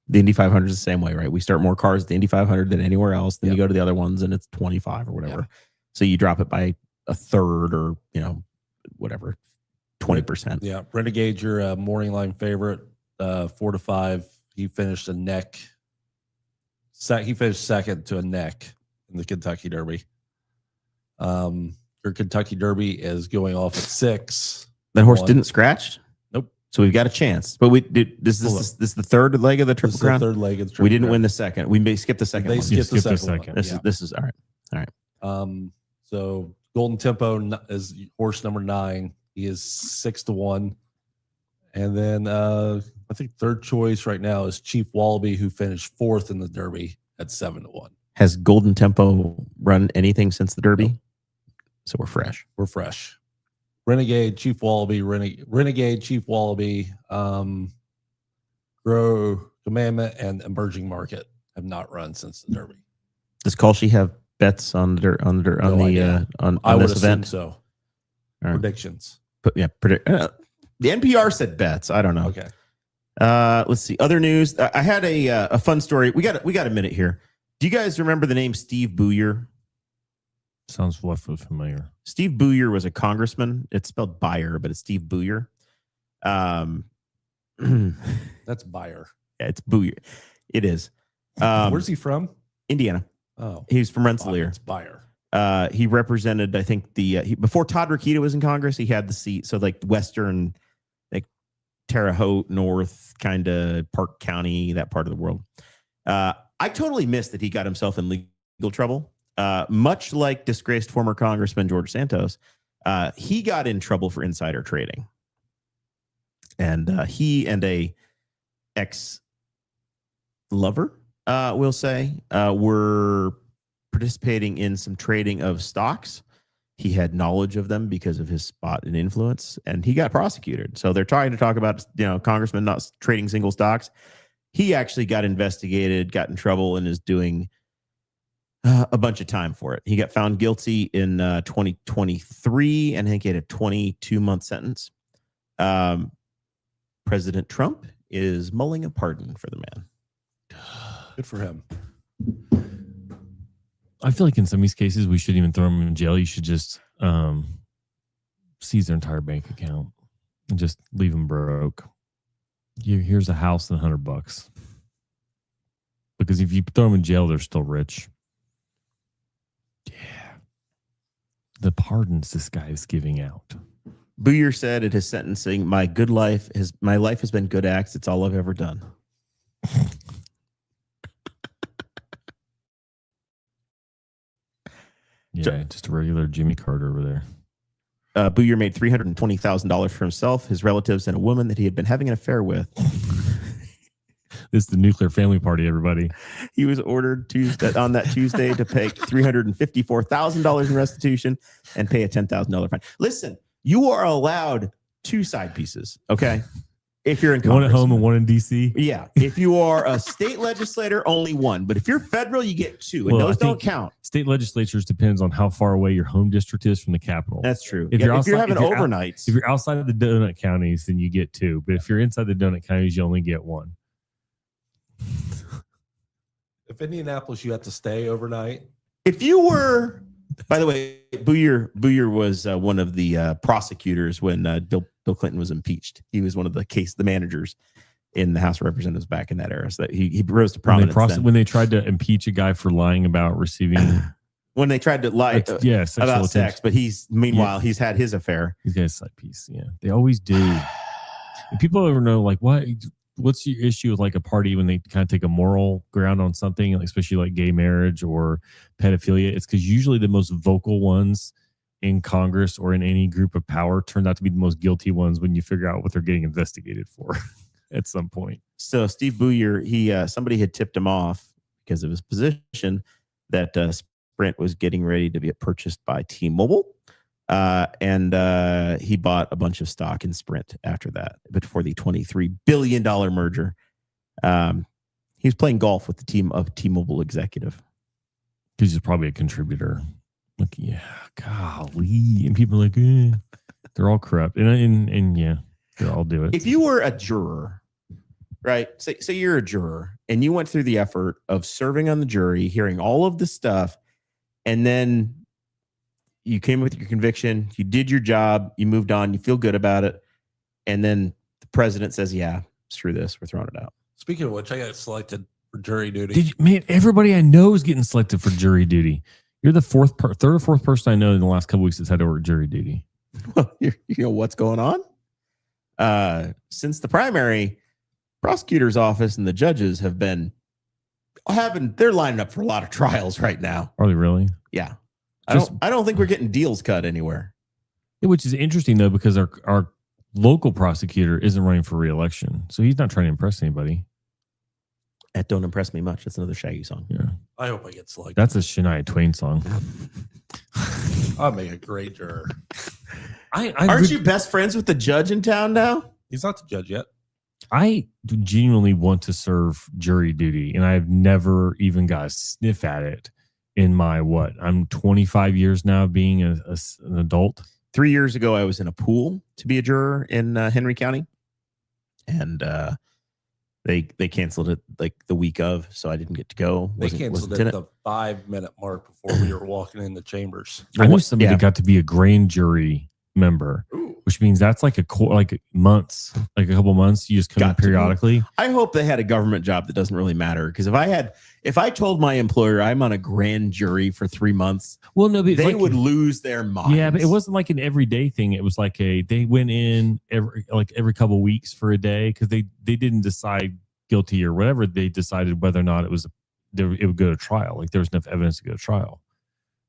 The Indy 500 is the same way, right? We start more cars at the Indy 500 than anywhere else. Then you go to the other ones and it's 25 or whatever. So you drop it by a third or, whatever, 20%. Yeah. Renegade, your morning line favorite, 4 to 5. He finished a neck. He finished second to a neck in the Kentucky Derby. Your Kentucky Derby is going off at 6. That horse didn't scratch? Nope. So we've got a chance. But this is the third leg of the Triple Crown? Third leg of the Triple We didn't Crown. win the second. We may skip the second They one. skipped the second one. This is all right. All right. So Golden Tempo is horse number 9. He is 6 to 1. And then I think third choice right now is Chief Wallaby, who finished 4th in the Derby at 7 to 1. Has Golden Tempo run anything since the Derby? Nope. So we're fresh. We're fresh. Renegade, Chief Wallaby, Renegade, Chief Wallaby, Grow Commandment, and Emerging Market have not run since the Derby. Does Kalshi have bets on this event? So. Right. Predictions. The NPR said bets. I don't know. Okay. Let's see. Other news. I had a fun story. We got a minute here. Do you guys remember the name Steve Booyer? Sounds familiar. Steve Booyer was a congressman. It's spelled Byer, but it's Steve Booyer. That's Byer. Yeah, it's Booyer. It is. Where's he from? Indiana. Oh, he's from Rensselaer. It's Byer. He represented, I think, before Todd Rokita was in Congress, he had the seat. So like Western, like Terre Haute, North, kind of Park County, that part of the world. I totally missed that he got himself in legal trouble. Much like disgraced former Congressman George Santos, he got in trouble for insider trading. And he and a ex-lover, we'll say, were participating in some trading of stocks. He had knowledge of them because of his spot and influence, and he got prosecuted. So they're trying to talk about, congressmen not trading single stocks. He actually got investigated, got in trouble, and is doing a bunch of time for it. He got found guilty in 2023, and I think he had a 22-month sentence. President Trump is mulling a pardon for the man. Good for him. I feel like in some of these cases, we shouldn't even throw them in jail. You should just seize their entire bank account and just leave them broke. Here's a house and $100. Because if you throw them in jail, they're still rich. Yeah. The pardons this guy is giving out. Booyer said at his sentencing, my life has been good acts. It's all I've ever done. Yeah, just a regular Jimmy Carter over there. Booyer made $320,000 for himself, his relatives, and a woman that he had been having an affair with. This is the nuclear family party, everybody. He was ordered on that Tuesday to pay $354,000 in restitution and pay a $10,000 fine. Listen, you are allowed 2 side pieces, okay? If you're in Congress. One at home and one in D.C. Yeah. If you are a state legislator, only 1. But if you're federal, you get 2. And those don't count. State legislatures depends on how far away your home district is from the capital. That's true. If you're having overnights. If you're outside of the donut counties, then you get 2. But if you're inside the donut counties, you only get 1. If Indianapolis, you have to stay overnight. If you were, by the way, Booyer was one of the prosecutors when Bill Clinton was impeached. He was one of the managers in the House of Representatives back in that era. So that he rose to prominence. When they tried to impeach a guy for lying about receiving, when they tried to lie about sex, but he's had his affair. He's got a side piece. Yeah, they always do. And people ever know like what's your issue with like a party when they kind of take a moral ground on something, like especially like gay marriage or pedophilia? It's because usually the most vocal ones in Congress or in any group of power turn out to be the most guilty ones when you figure out what they're getting investigated for at some point. So Steve Booyer, somebody had tipped him off because of his position that Sprint was getting ready to be purchased by T-Mobile. And he bought a bunch of stock in Sprint after that, before the $23 billion merger. He's playing golf with the team of T-Mobile executive. He's probably a contributor. Like, yeah, golly. And people are like, they're all corrupt. And yeah, they'll all do it. If you were a juror, right? Say you're a juror and you went through the effort of serving on the jury, hearing all of this stuff, and then you came with your conviction, you did your job, you moved on, you feel good about it, and then the president says, yeah, screw this, we're throwing it out. Speaking of which, I got selected for jury duty. Man, everybody I know is getting selected for jury duty. You're the third or fourth person I know in the last couple of weeks that's had to work jury duty. Well, you know what's going on? Since the primary, prosecutor's office and the judges have been they're lining up for a lot of trials right now. Are they really? Yeah. I don't think we're getting deals cut anywhere. Which is interesting though, because our local prosecutor isn't running for re-election, so he's not trying to impress anybody. That don't impress me much. That's another Shaggy song. Yeah, I hope I get selected. That's a Shania Twain song. I'll make a great juror. Aren't you best friends with the judge in town now? He's not the judge yet. I genuinely want to serve jury duty, and I've never even got a sniff at it in my I'm 25 years now being an adult. 3 years ago, I was in a pool to be a juror in Henry County, and they canceled it like the week of, so I didn't get to go. They canceled it at the 5-minute mark before we were walking in the chambers. I knew somebody that got to be a grand jury member. Ooh. Which means that's like months, like a couple months. You just come in periodically. I hope they had a government job that doesn't really matter, because if I told my employer I'm on a grand jury for 3 months, well, no, but they would lose their minds. Yeah, but it wasn't like an everyday thing. It was like they went in every couple of weeks for a day, because they didn't decide guilty or whatever. They decided whether or not it would go to trial. Like there was enough evidence to go to trial,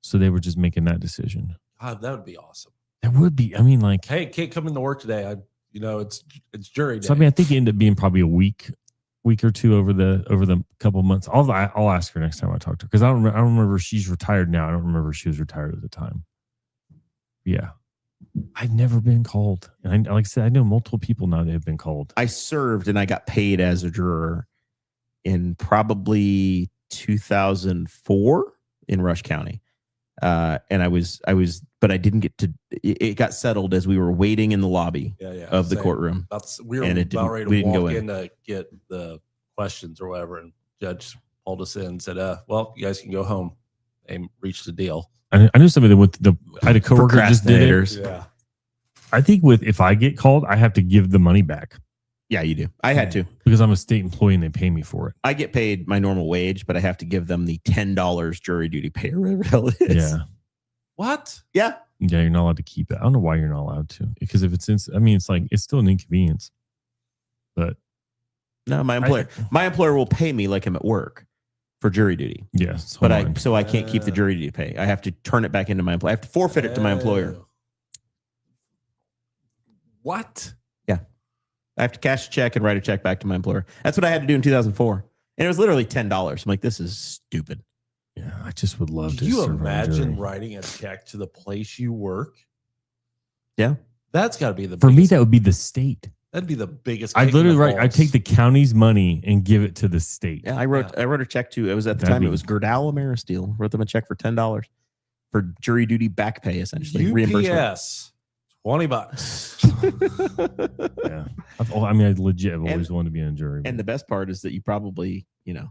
so they were just making that decision. God, that would be awesome. That would be. I mean, like, hey, can't come into work today. It's jury day. So I mean, I think it ended up being probably a week or two over the couple of months. I'll ask her next time I talk to her, because I don't remember if she's retired now. I don't remember if she was retired at the time. Yeah, I've never been called, and like I said, I know multiple people now that have been called. I served and I got paid as a juror in probably 2004 in Rush County. And I was, but I didn't get to. It got settled as we were waiting in the lobby of the courtroom. We were about ready to walk in to get the questions or whatever, and judge pulled us in and said, "Well, you guys can go home." And reached a deal. I knew somebody that went I had a coworker that just did it. Yeah, I think if I get called, I have to give the money back. Yeah, you do. I had to, because I'm a state employee and they pay me for it. I get paid my normal wage, but I have to give them the $10 jury duty pay or whatever the hell it is. Yeah. What? Yeah. Yeah, you're not allowed to keep it. I don't know why you're not allowed to. Because if it's it's still an inconvenience. But no, my employer will pay me like I'm at work for jury duty. Yeah. But I can't keep the jury duty pay. I have to turn it back into my employer. I have to forfeit it to my employer. What? I have to cash a check and write a check back to my employer. That's what I had to do in 2004. And it was literally $10. I'm like, this is stupid. Yeah, I just would love to. Can you serve on a imagine jury. writing a check to the place you work? Yeah. That's got to be the For me, biggest, that would be the state. that'd be the biggest. I kick in literally the write. I balls. take the county's money and give it to the state. Yeah, I wrote a check to, it was at the That'd time, be- it was Gerdau Ameristeel. Wrote them a check for $10 for jury duty back pay, essentially. Reimbursement. UPS, $20. Yeah. I mean, I legit have always wanted to be in a jury. And the best part is that you probably, didn't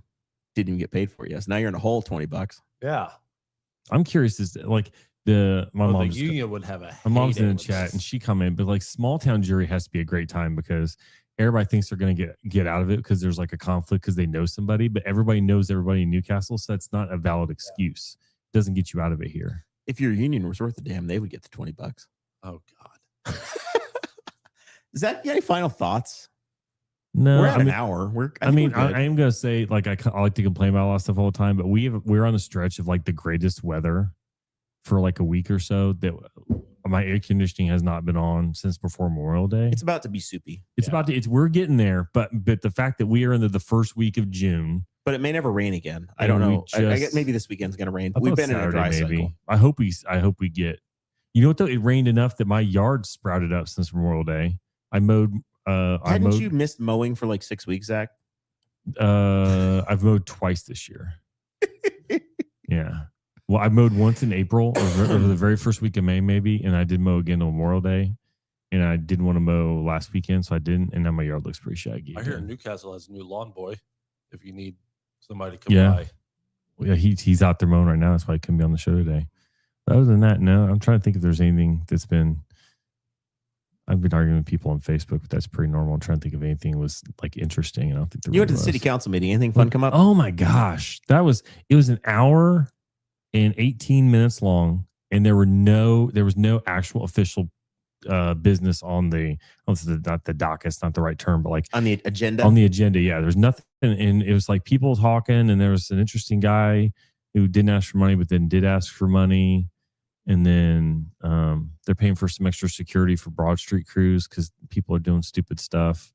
even get paid for it. Yes. Now you're in a hole $20. Yeah. I'm curious as to, like my Well, mom. the union would have a. My mom's in heyday the with chat this. and she commented, but like small town jury has to be a great time because everybody thinks they're going to get out of it because there's like a conflict because they know somebody, but everybody knows everybody in Newcastle, so that's not a valid excuse. It doesn't get you out of it here. If your union was worth a damn, they would get the $20. Oh God. Is that any final thoughts? No, We're at I mean, an hour. I mean, I am going to say, like, I like to complain about a lot of stuff all the time, but we're on a stretch of like the greatest weather for like a week or so that my air conditioning has not been on since before Memorial Day. it's about to be soupy, We're getting there, but the fact that we are into the first week of June, but it may never rain again. I And don't we know. I just- get maybe this weekend's going to rain. I We've thought been in a dry Saturday, cycle. I hope we get. You know what though? It rained enough that my yard sprouted up since Memorial Day. I mowed. Hadn't you missed mowing for like 6 weeks, Zach? I've mowed twice this year. Yeah. Well, I mowed once in April over the very first week of May, maybe, and I did mow again on Memorial Day. And I didn't want to mow last weekend, so I didn't. And now my yard looks pretty shaggy. I hear again. Newcastle has a new lawn boy. If you need somebody to come Yeah. by. Well, yeah, he's out there mowing right now. That's why he couldn't be on the show today. But other than that, no. I'm trying to think if there's anything that's been. I've been arguing with people on Facebook, but that's pretty normal. I'm trying to think if anything was like interesting. I don't think there You went to really the city was. council meeting. Anything fun come up? Oh my gosh, it was an hour and 18 minutes long, and there was no actual official business on the not the docket. It's not the right term, but like On the agenda? on the agenda. Yeah, there's nothing, and it was like people talking, and there was an interesting guy who didn't ask for money, but then did ask for money. And then they're paying for some extra security for Broad Street crews because people are doing stupid stuff.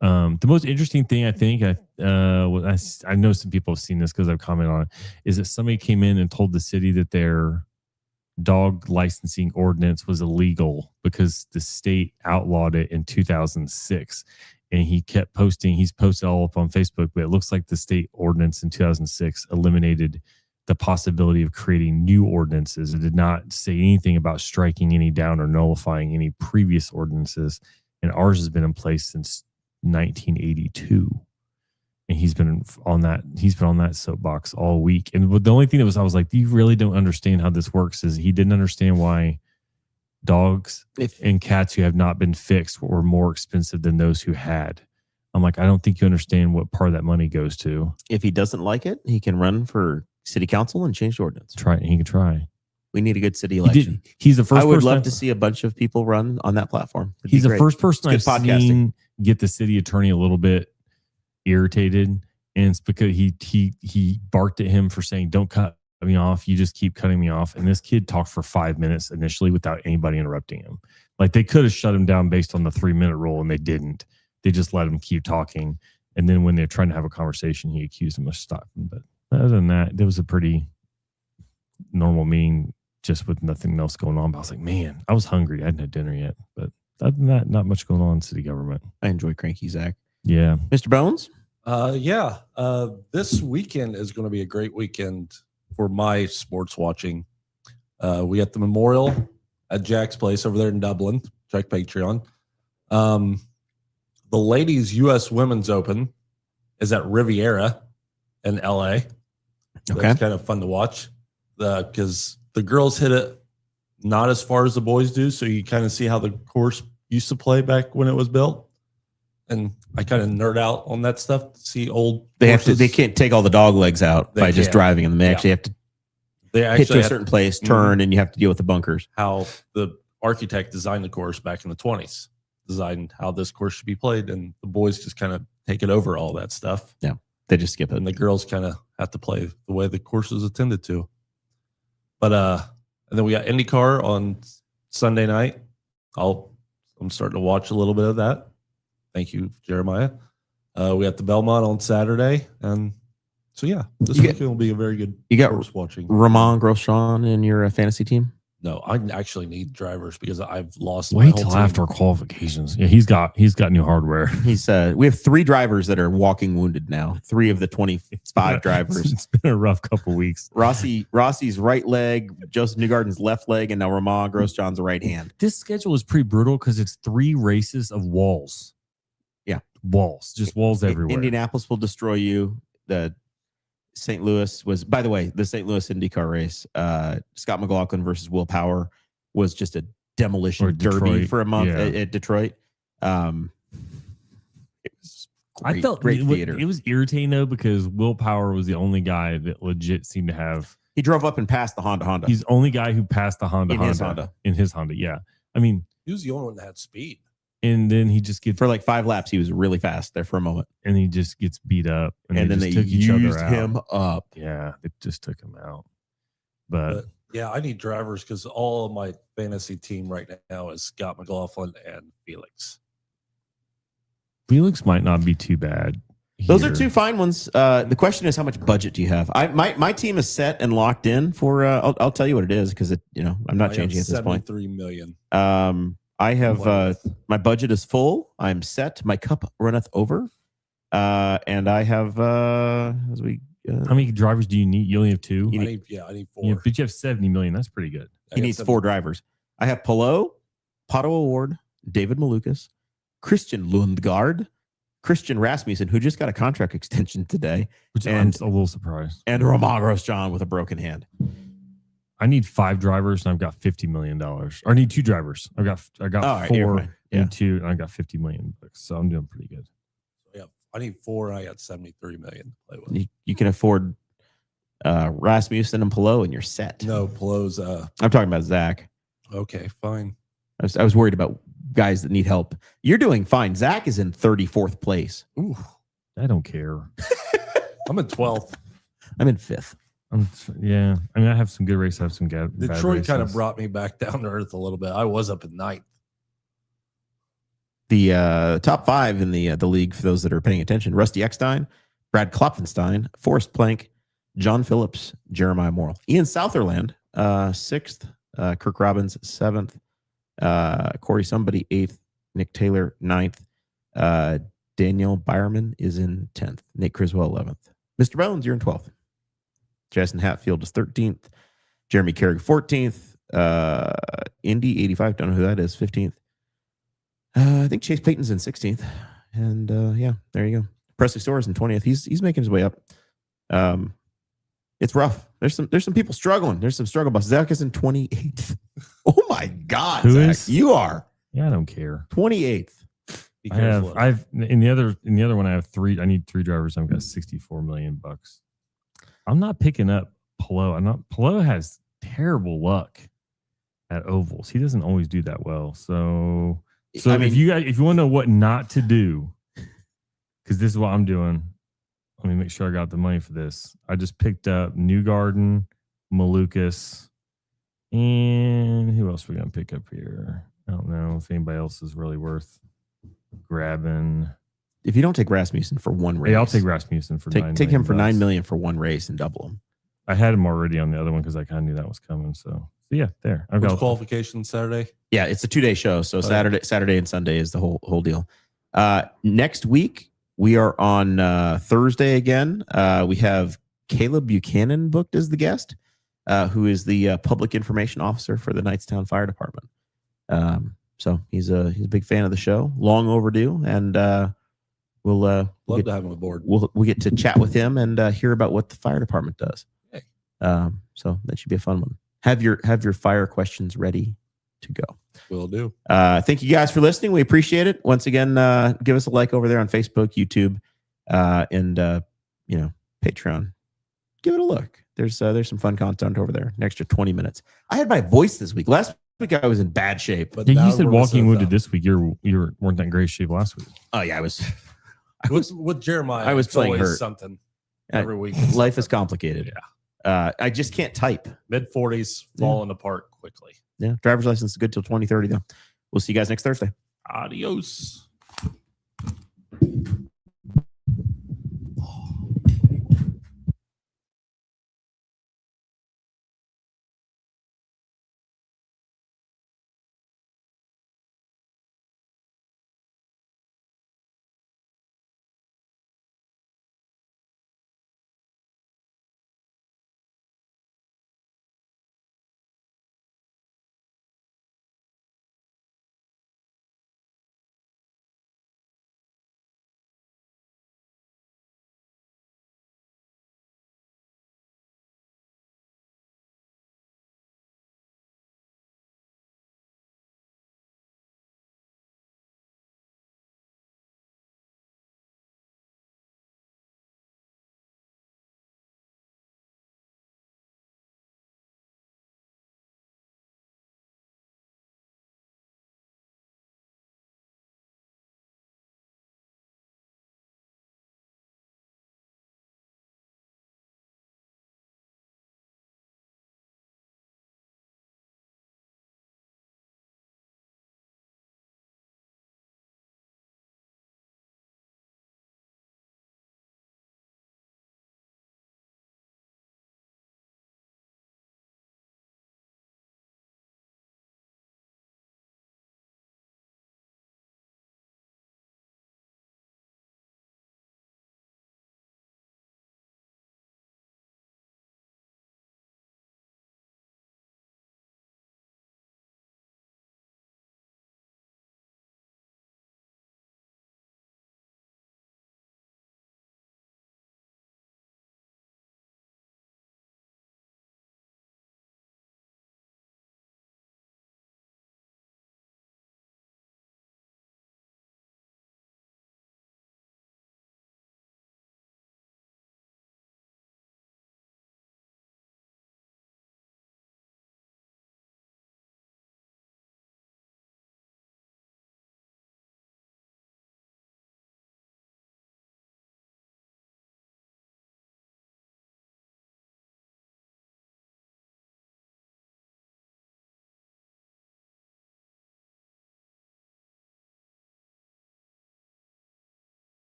The most interesting thing I think, I know some people have seen this because I've commented on it, is that somebody came in and told the city that their dog licensing ordinance was illegal because the state outlawed it in 2006. And he kept posting, he's posted all up on Facebook, but it looks like the state ordinance in 2006 eliminated the possibility of creating new ordinances. It did not say anything about striking any down or nullifying any previous ordinances. And ours has been in place since 1982. And he's been on that soapbox all week. And the only thing I was like, you really don't understand how this works, is he didn't understand why dogs and cats who have not been fixed were more expensive than those who had. I'm like, I don't think you understand what part of that money goes to. If he doesn't like it, he can run for city council and change the ordinance. He can try. We need a good city election. He's the first. I would person love to see a bunch of people run on that platform. It'd be He's the great. first person I've It's good podcasting. seen get the city attorney a little bit irritated, and it's because he barked at him for saying, "Don't cut me off. You just keep cutting me off." And this kid talked for 5 minutes initially without anybody interrupting him. Like they could have shut him down based on the 3-minute rule, and they didn't. They just let him keep talking. And then when they're trying to have a conversation, he accused him of stopping. But other than that, there was a pretty normal meeting, just with nothing else going on. But I was like, man, I was hungry. I hadn't had dinner yet. But other than that, not much going on in city government. I enjoy Cranky Zach. Yeah. Mr. Bones? This weekend is going to be a great weekend for my sports watching. We got the Memorial at Jack's place over there in Dublin. Check Patreon. The ladies' U.S. Women's Open is at Riviera in LA. So Okay. it's kind of fun to watch because the girls hit it not as far as the boys do. So you kind of see how the course used to play back when it was built. And I kind of nerd out on that stuff to see old. courses. They can't take all the dog legs out They by just can't. driving them. They Yeah. actually have to They hit actually to a have certain place, turn, and you have to deal with the bunkers. how the architect designed the course back in the 20s, designed how this course should be played. And the boys just kind of take it over all that stuff. They just skip it. And the girls kind of have to play the way the course is intended to. But and then we got IndyCar on Sunday night. I'm starting to watch a little bit of that. Thank you, Jeremiah. We got the Belmont on Saturday, and so this weekend will be a very good. You got course watching. Ramon Grosjean in your fantasy team? No, I actually need drivers because I've lost. Wait my whole till team. after qualifications. Yeah, he's got new hardware. He's we have 3 drivers that are walking wounded now. 3 of the 25 drivers. It's been a rough couple weeks. Rossi's right leg, Joseph Newgarden's left leg, and now Ramon Grosjean's right hand. This schedule is pretty brutal because it's 3 races of walls. Yeah, walls, just walls everywhere. Indianapolis will destroy you. The St. Louis was, by the way, the St. Louis IndyCar race. Scott McLaughlin versus Will Power was just a demolition derby for a month at Detroit. It was great, I felt great theater. It was irritating though because Will Power was the only guy that legit seemed to have. He drove up and passed the Honda. He's the only guy who passed the Honda in his Honda. Yeah, I mean, he was the only one that had speed. And then he just gets for like 5 laps. He was really fast there for a moment, and he just gets beat up. And then they took each other out. Him up. Yeah, they just took him out. But yeah, I need drivers because all of my fantasy team right now is Scott McLaughlin and Felix. Felix might not be too bad. Those are 2 fine ones. The question is, how much budget do you have? My team is set and locked in for. I'll tell you what it is because I'm not changing at this point. $73 million. I have my budget is full. I'm set. My cup runneth over. And I have how many drivers do you need? You only have 2. I need 4. Yeah, but you have 70 million. That's pretty good. He needs 4 drivers. I have Pato O'Ward, David Malukas, Christian Lundgaard, Christian Rasmussen, who just got a contract extension today, which I'm a little surprised, and Ramon Grosjean with a broken hand. I need 5 drivers and I've got $50 million. Or I need 2 drivers. I got 4 and 2, and I got $50 million. So I'm doing pretty good. Yeah, I need 4 and I got $73 million to play with. You can afford Rasmussen and Palou, and you're set. No, Palou's I'm talking about Zach. Okay, fine. I was worried about guys that need help. You're doing fine. Zach is in 34th place. Ooh, I don't care. I'm in 12th. I'm in 5th. Yeah, I mean, I have some good races. I have some bad Detroit kind of brought me back down to earth a little bit. I was up at 9th. The top 5 in the league, for those that are paying attention: Rusty Eckstein, Brad Klopfenstein, Forrest Plank, John Phillips, Jeremiah Morrill, Ian Southerland, 6th, Kirk Robbins, 7th, Corey Somebody, 8th, Nick Taylor, 9th, Daniel Byerman is in 10th, Nate Criswell, 11th. Mr. Bones, you're in 12th. Jason Hatfield is 13th. Jeremy Carrick, 14th. Indy, 85. Don't know who that is. 15th. I think Chase Payton's in 16th. And there you go. Presley Soares in 20th. He's making his way up. It's rough. There's some people struggling. There's some struggle buses. Zach is in 28th. Oh my God, who Zach. is? You are. Yeah, I don't care. 28th. I've in the other one I have 3. I need 3 drivers. I've got $64 million. I'm not picking up Palou. Palou has terrible luck at ovals. He doesn't always do that well. So I mean, if you want to know what not to do, because this is what I'm doing. Let me make sure I got the money for this. I just picked up Newgarden, Malukas, and who else are we gonna pick up here? I don't know if anybody else is really worth grabbing. If you don't take Rasmussen for one race, hey, I'll take Rasmussen for take him for $9 million for one race and double him. I had him already on the other one because I kind of knew that was coming. So yeah, there. I've got qualification Saturday. Yeah, it's a 2-day show. So Saturday and Sunday is the whole deal. Next week we are on Thursday again. We have Caleb Buchanan booked as the guest, who is the public information officer for the Knightstown Fire Department. So he's a big fan of the show, long overdue, and we'll love to have him aboard. We'll get to chat with him and hear about what the fire department does. Hey. So that should be a fun one. Have your fire questions ready to go. Will do. Thank you guys for listening. We appreciate it. Once again, give us a like over there on Facebook, YouTube, and Patreon. Give it a look. There's some fun content over there. An extra 20 minutes. I had my voice this week. Last week I was in bad shape. But you said walking wounded this week. You weren't that great shape last week. Oh yeah, I was with Jeremiah. I was playing hurt. Something every week. Life is complicated. Yeah. I just can't type. Mid-40s, falling apart quickly. Yeah. Driver's license is good till 2030 though. We'll see you guys next Thursday. Adios. Bye.